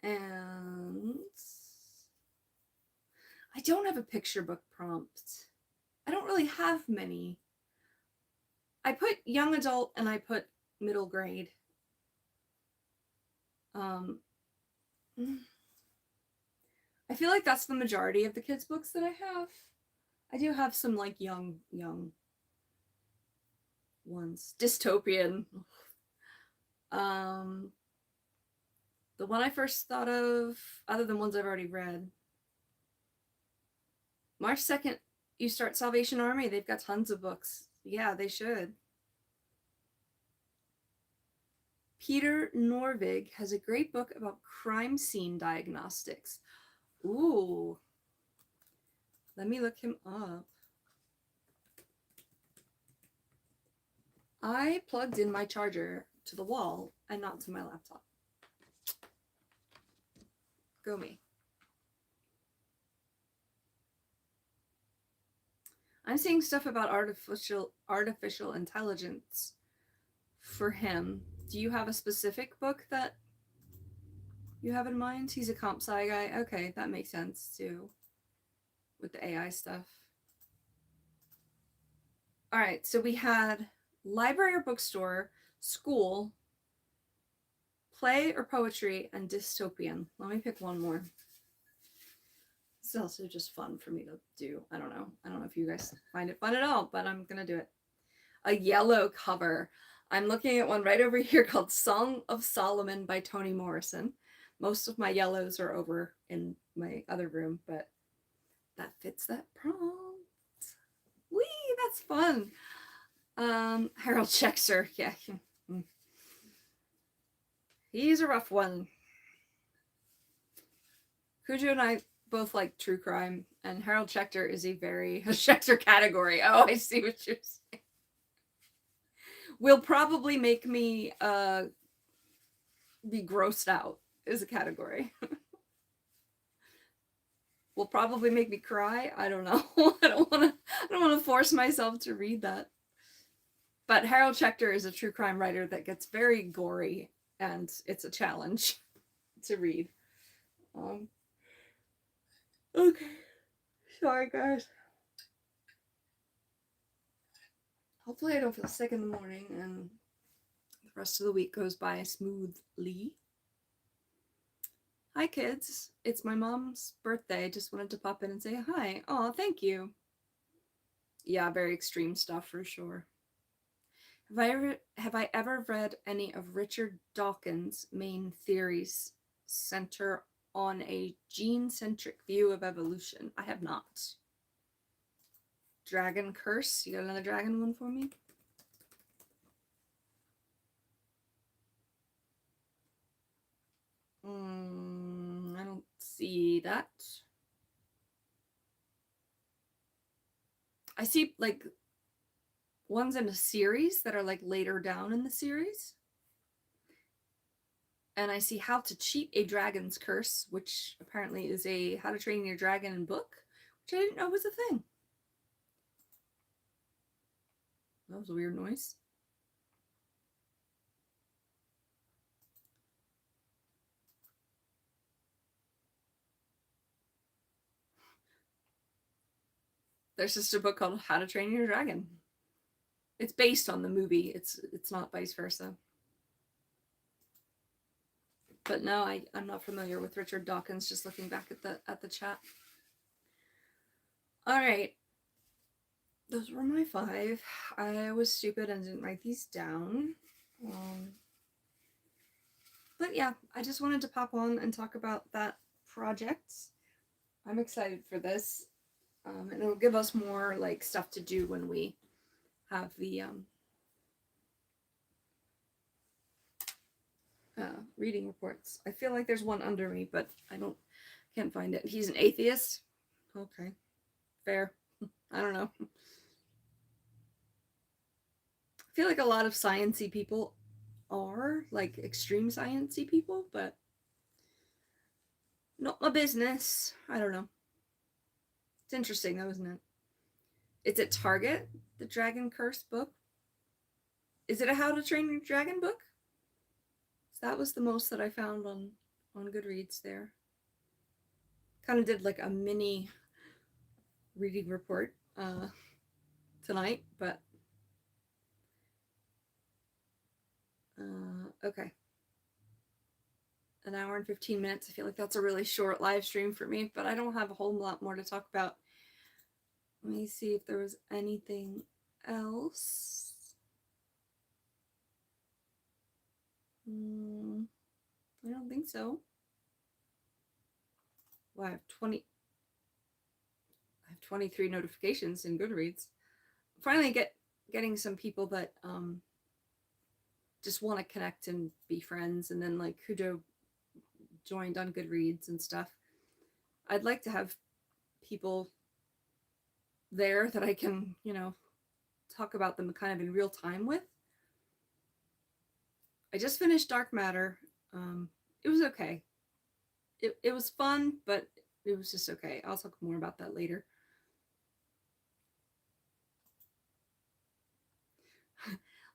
And I don't have a picture book prompt. I don't really have many. I put young adult and I put middle grade. I feel like that's the majority of the kids' books that I have. I do have some like young ones. Dystopian. The one I first thought of, other than ones I've already read. March 2nd, you start Salvation Army. They've got tons of books. Yeah, they should. Peter Norvig has a great book about crime scene diagnostics. Ooh. Let me look him up. I plugged in my charger to the wall and not to my laptop. Go me. I'm seeing stuff about artificial intelligence for him. Do you have a specific book that you have in mind? He's a comp sci guy. Okay, that makes sense too with the AI stuff. All right, so we had library or bookstore, school, play or poetry, and dystopian. Let me pick one more. It's also just fun for me to do. I don't know. I don't know if you guys find it fun at all, but I'm gonna do it. A yellow cover. I'm looking at one right over here called Song of Solomon by Toni Morrison. Most of my yellows are over in my other room, but that fits that prompt. Whee, that's fun. Harold Shexer, yeah. He's a rough one. Cujo and I both like true crime, and Harold Schechter is a Schechter category. Oh, I see what you're saying. Will probably make me be grossed out is a category. Will probably make me cry. I don't know. I don't want to force myself to read that. But Harold Schechter is a true crime writer that gets very gory, and it's a challenge to read. Okay. Sorry, guys. Hopefully I don't feel sick in the morning and the rest of the week goes by smoothly. Hi, kids. It's my mom's birthday. Just wanted to pop in and say hi. Oh, thank you. Yeah, very extreme stuff for sure. Have I ever read any of Richard Dawkins' main theories center on a gene-centric view of evolution? I have not. Dragon Curse. You got another dragon one for me? I don't see that. I see like ones in a series that are like later down in the series. And I see How to Cheat a Dragon's Curse, which apparently is a How to Train Your Dragon book, which I didn't know was a thing. That was a weird noise. There's just a book called How to Train Your Dragon. It's based on the movie. It's not vice versa. But no, I'm not familiar with Richard Dawkins, just looking back at the chat. All right. Those were my 5. I was stupid and didn't write these down. But yeah, I just wanted to pop on and talk about that project. I'm excited for this. And it'll give us more like stuff to do when we have the reading reports. I feel like there's one under me, but can't find it. He's an atheist. Okay, fair. I don't know. I feel like a lot of sciencey people are like extreme sciencey people, but not my business. I don't know. It's interesting though, isn't it? It's at Target, the Dragon Curse book. Is it a How to Train Your Dragon book? So that was the most that I found on Goodreads there. Kind of did like a mini reading report tonight, but okay. An hour and 15 minutes. I feel like that's a really short live stream for me, but I don't have a whole lot more to talk about. Let me see if there was anything else. I don't think so. Well, I have 23 notifications in Goodreads. Finally getting some people that just want to connect and be friends, and then like Cujo joined on Goodreads and stuff. I'd like to have people there that I can, talk about them kind of in real time with. I just finished Dark Matter. It was okay. It was fun, but it was just okay. I'll talk more about that later.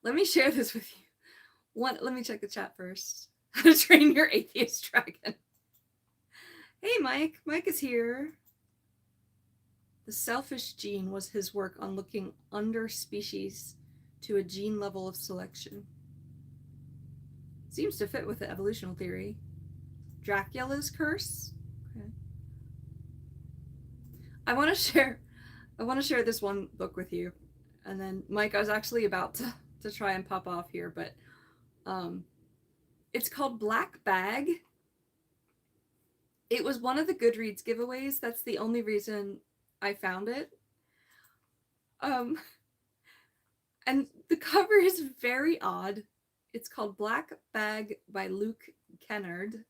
Let me share this with you. Let me check the chat first. How to Train Your Atheist Dragon. Hey, Mike. Mike is here. The selfish gene was his work on looking under species to a gene level of selection. Seems to fit with the evolutional theory. Dracula's Curse. Okay. I want to share this one book with you. And then Mike, I was actually about to try and pop off here, but um it's called Black Bag. It was one of the Goodreads giveaways. That's the only reason I found it. Um and the cover is very odd. It's called Black Bag by Luke Kennard.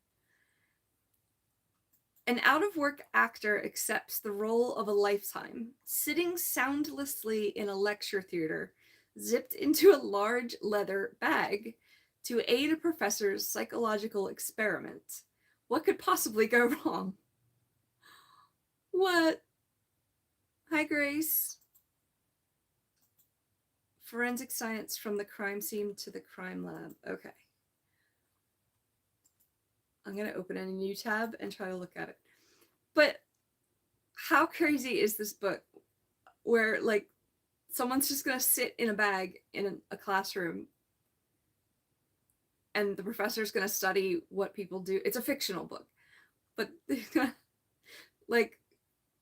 An out-of-work actor accepts the role of a lifetime, sitting soundlessly in a lecture theater, zipped into a large leather bag to aid a professor's psychological experiment. What could possibly go wrong? What? Hi, Grace. Forensic science from the crime scene to the crime lab. Okay. I'm going to open a new tab and try to look at it. But how crazy is this book where, like, someone's just going to sit in a bag in a classroom and the professor's going to study what people do. It's a fictional book, but they're going to, like,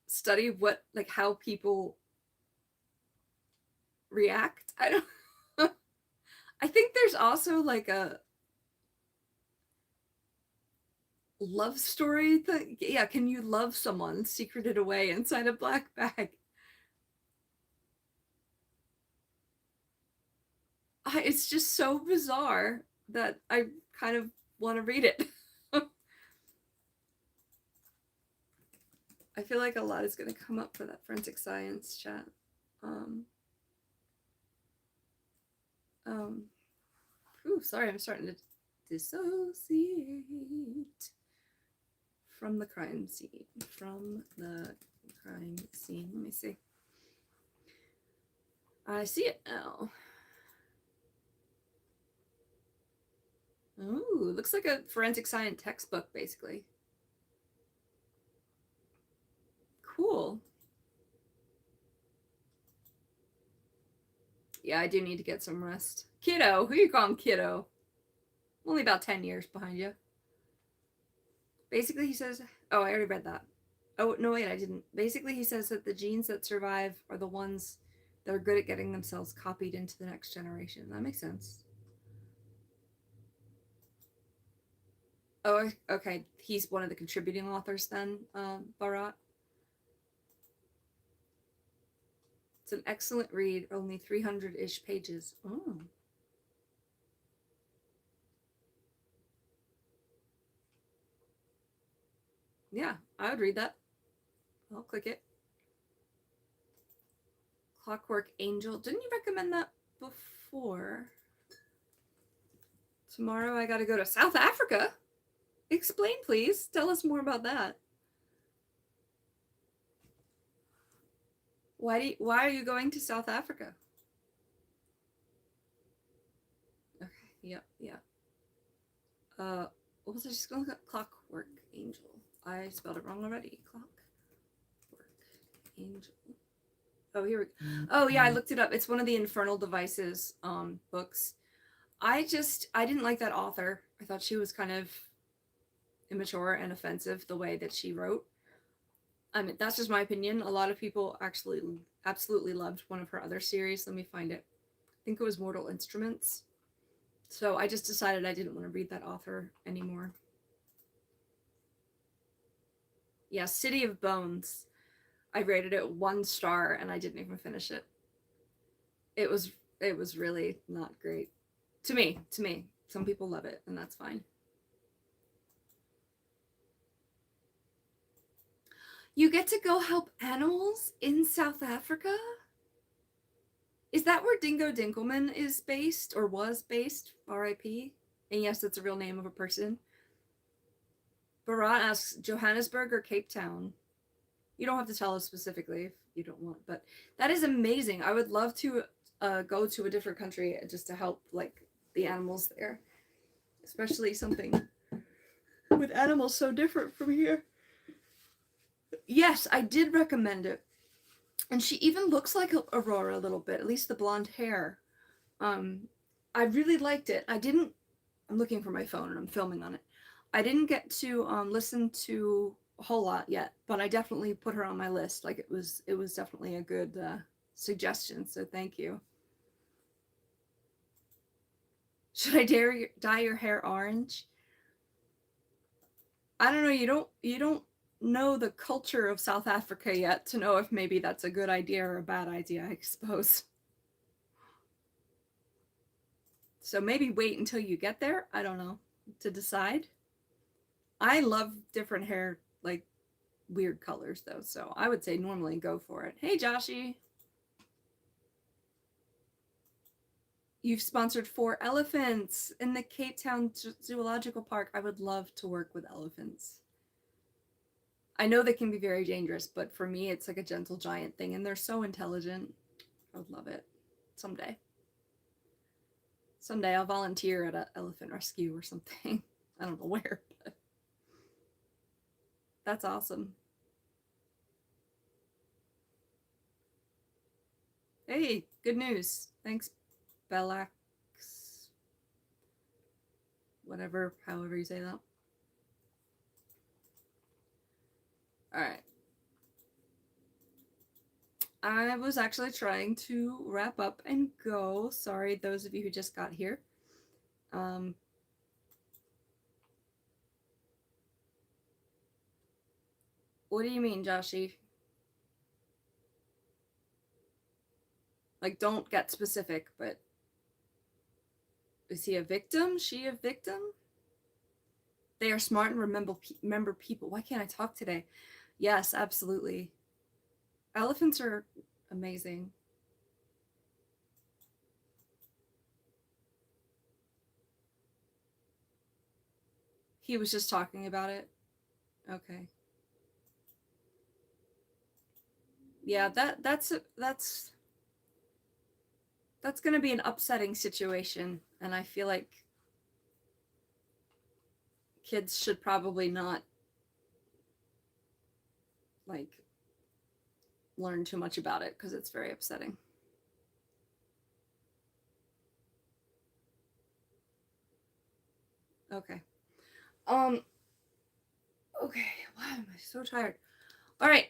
study what, like, how people react. I don't I think there's also like a love story thing. Yeah, can you love someone secreted away inside a black bag? It's just so bizarre that I kind of want to read it. I feel like a lot is going to come up for that forensic science chat. Sorry, I'm starting to dissociate from the crime scene. Let me see. I see it now. Ooh, looks like a forensic science textbook, basically. Cool. Yeah, I do need to get some rest. Kiddo, who you calling kiddo? I'm only about 10 years behind you. Basically, he says, oh, I already read that. Oh, no, wait, I didn't. Basically, he says that the genes that survive are the ones that are good at getting themselves copied into the next generation. That makes sense. Oh, okay. He's one of the contributing authors then, Bharat. It's an excellent read, only 300-ish pages. Oh. Yeah, I would read that. I'll click it. Clockwork Angel. Didn't you recommend that before? Tomorrow I gotta go to South Africa. Explain, please. Tell us more about that. Why are you going to South Africa? Okay, yep. What was I just going to look at? Clockwork Angel. I spelled it wrong already. Clockwork Angel. Oh, here we go. Oh, yeah, I looked it up. It's one of the Infernal Devices books. I didn't like that author. I thought she was kind of immature and offensive the way that she wrote. I mean, that's just my opinion. A lot of people actually absolutely loved one of her other series. Let me find it. I think it was Mortal Instruments. So I just decided I didn't want to read that author anymore. Yeah, City of Bones. I rated it 1 star and I didn't even finish it. It was really not great. To me. Some people love it, and that's fine. You get to go help animals in South Africa? Is that where Dingo Dinkelman is based, or was based? R.I.P. And yes, it's a real name of a person. Barat asks, Johannesburg or Cape Town? You don't have to tell us specifically if you don't want, but that is amazing. I would love to go to a different country just to help, like, the animals there. Especially something with animals so different from here. Yes, I did recommend it. And she even looks like Aurora a little bit, at least the blonde hair. I really liked it. I'm looking for my phone and I'm filming on it. I didn't get to listen to a whole lot yet, but I definitely put her on my list. Like it was definitely a good suggestion. So thank you. Should I dye your hair orange? I don't know. You don't know the culture of South Africa yet to know if maybe that's a good idea or a bad idea, I suppose. So maybe wait until you get there. I don't know to decide. I love different hair, like weird colors though. So I would say normally go for it. Hey, Joshy. You've sponsored 4 elephants in the Cape Town Zoological Park. I would love to work with elephants. I know they can be very dangerous, but for me, it's like a gentle giant thing, and they're so intelligent. I would love it someday. Someday I'll volunteer at an elephant rescue or something. I don't know where, but that's awesome. Hey, good news. Thanks, Bellax. Whatever, however you say that. All right. I was actually trying to wrap up and go. Sorry, those of you who just got here. What do you mean, Joshy? Like, don't get specific, but is he a victim? She a victim? They are smart and remember people. Why can't I talk today? Yes, absolutely. Elephants are amazing. He was just talking about it. Okay. Yeah, that's going to be an upsetting situation, and I feel like kids should probably not like learn too much about it because it's very upsetting. Okay. Okay, why am I so tired? All right.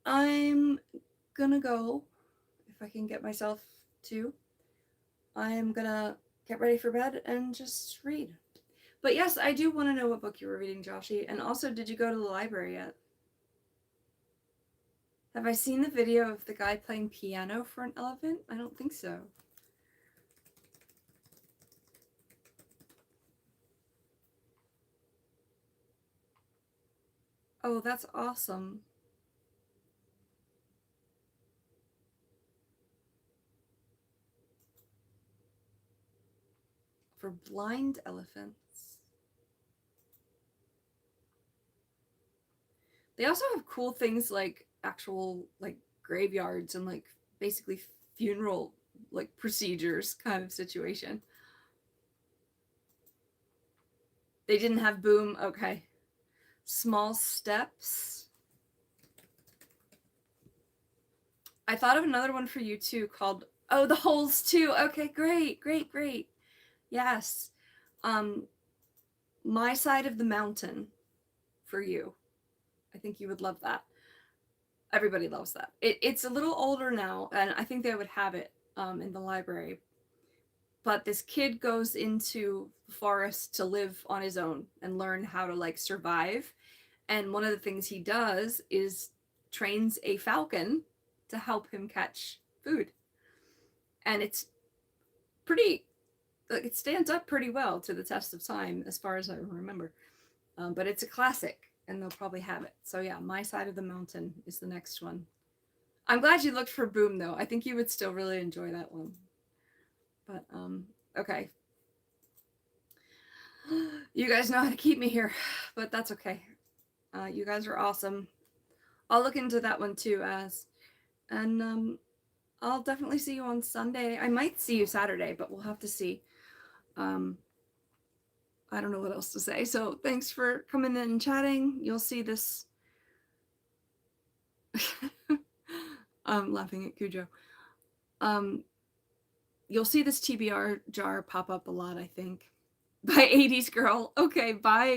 I'm gonna go if I can get myself to. I'm gonna get ready for bed and just read. But yes, I do want to know what book you were reading, Joshy. And also, did you go to the library yet? Have I seen the video of the guy playing piano for an elephant? I don't think so. Oh, that's awesome. For blind elephants. They also have cool things like actual like graveyards and like basically funeral like procedures kind of situation. They didn't have boom. Okay. Small steps. I thought of another one for you too called the holes too. Okay, great. Yes. My side of the mountain for you. I think you would love that. Everybody loves that. It's a little older now, and I think they would have it in the library. But this kid goes into the forest to live on his own and learn how to like survive. And one of the things he does is trains a falcon to help him catch food. And it's pretty, like, it stands up pretty well to the test of time as far as I remember. But it's a classic and they'll probably have it. So yeah, My Side of the Mountain is the next one. I'm glad you looked for Boom though. I think you would still really enjoy that one. But okay. You guys know how to keep me here, but that's okay. You guys are awesome. I'll look into that one too, and I'll definitely see you on Sunday. I might see you Saturday, but we'll have to see. I don't know what else to say. So thanks for coming in and chatting. You'll see this. I'm laughing at Cujo. You'll see this TBR jar pop up a lot, I think. By 80s girl. Okay, by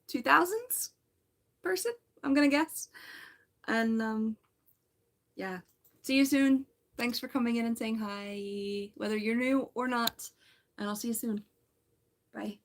2000s? person, I'm gonna guess. And yeah, see you soon. Thanks for coming in and saying hi, whether you're new or not, and I'll see you soon. Bye.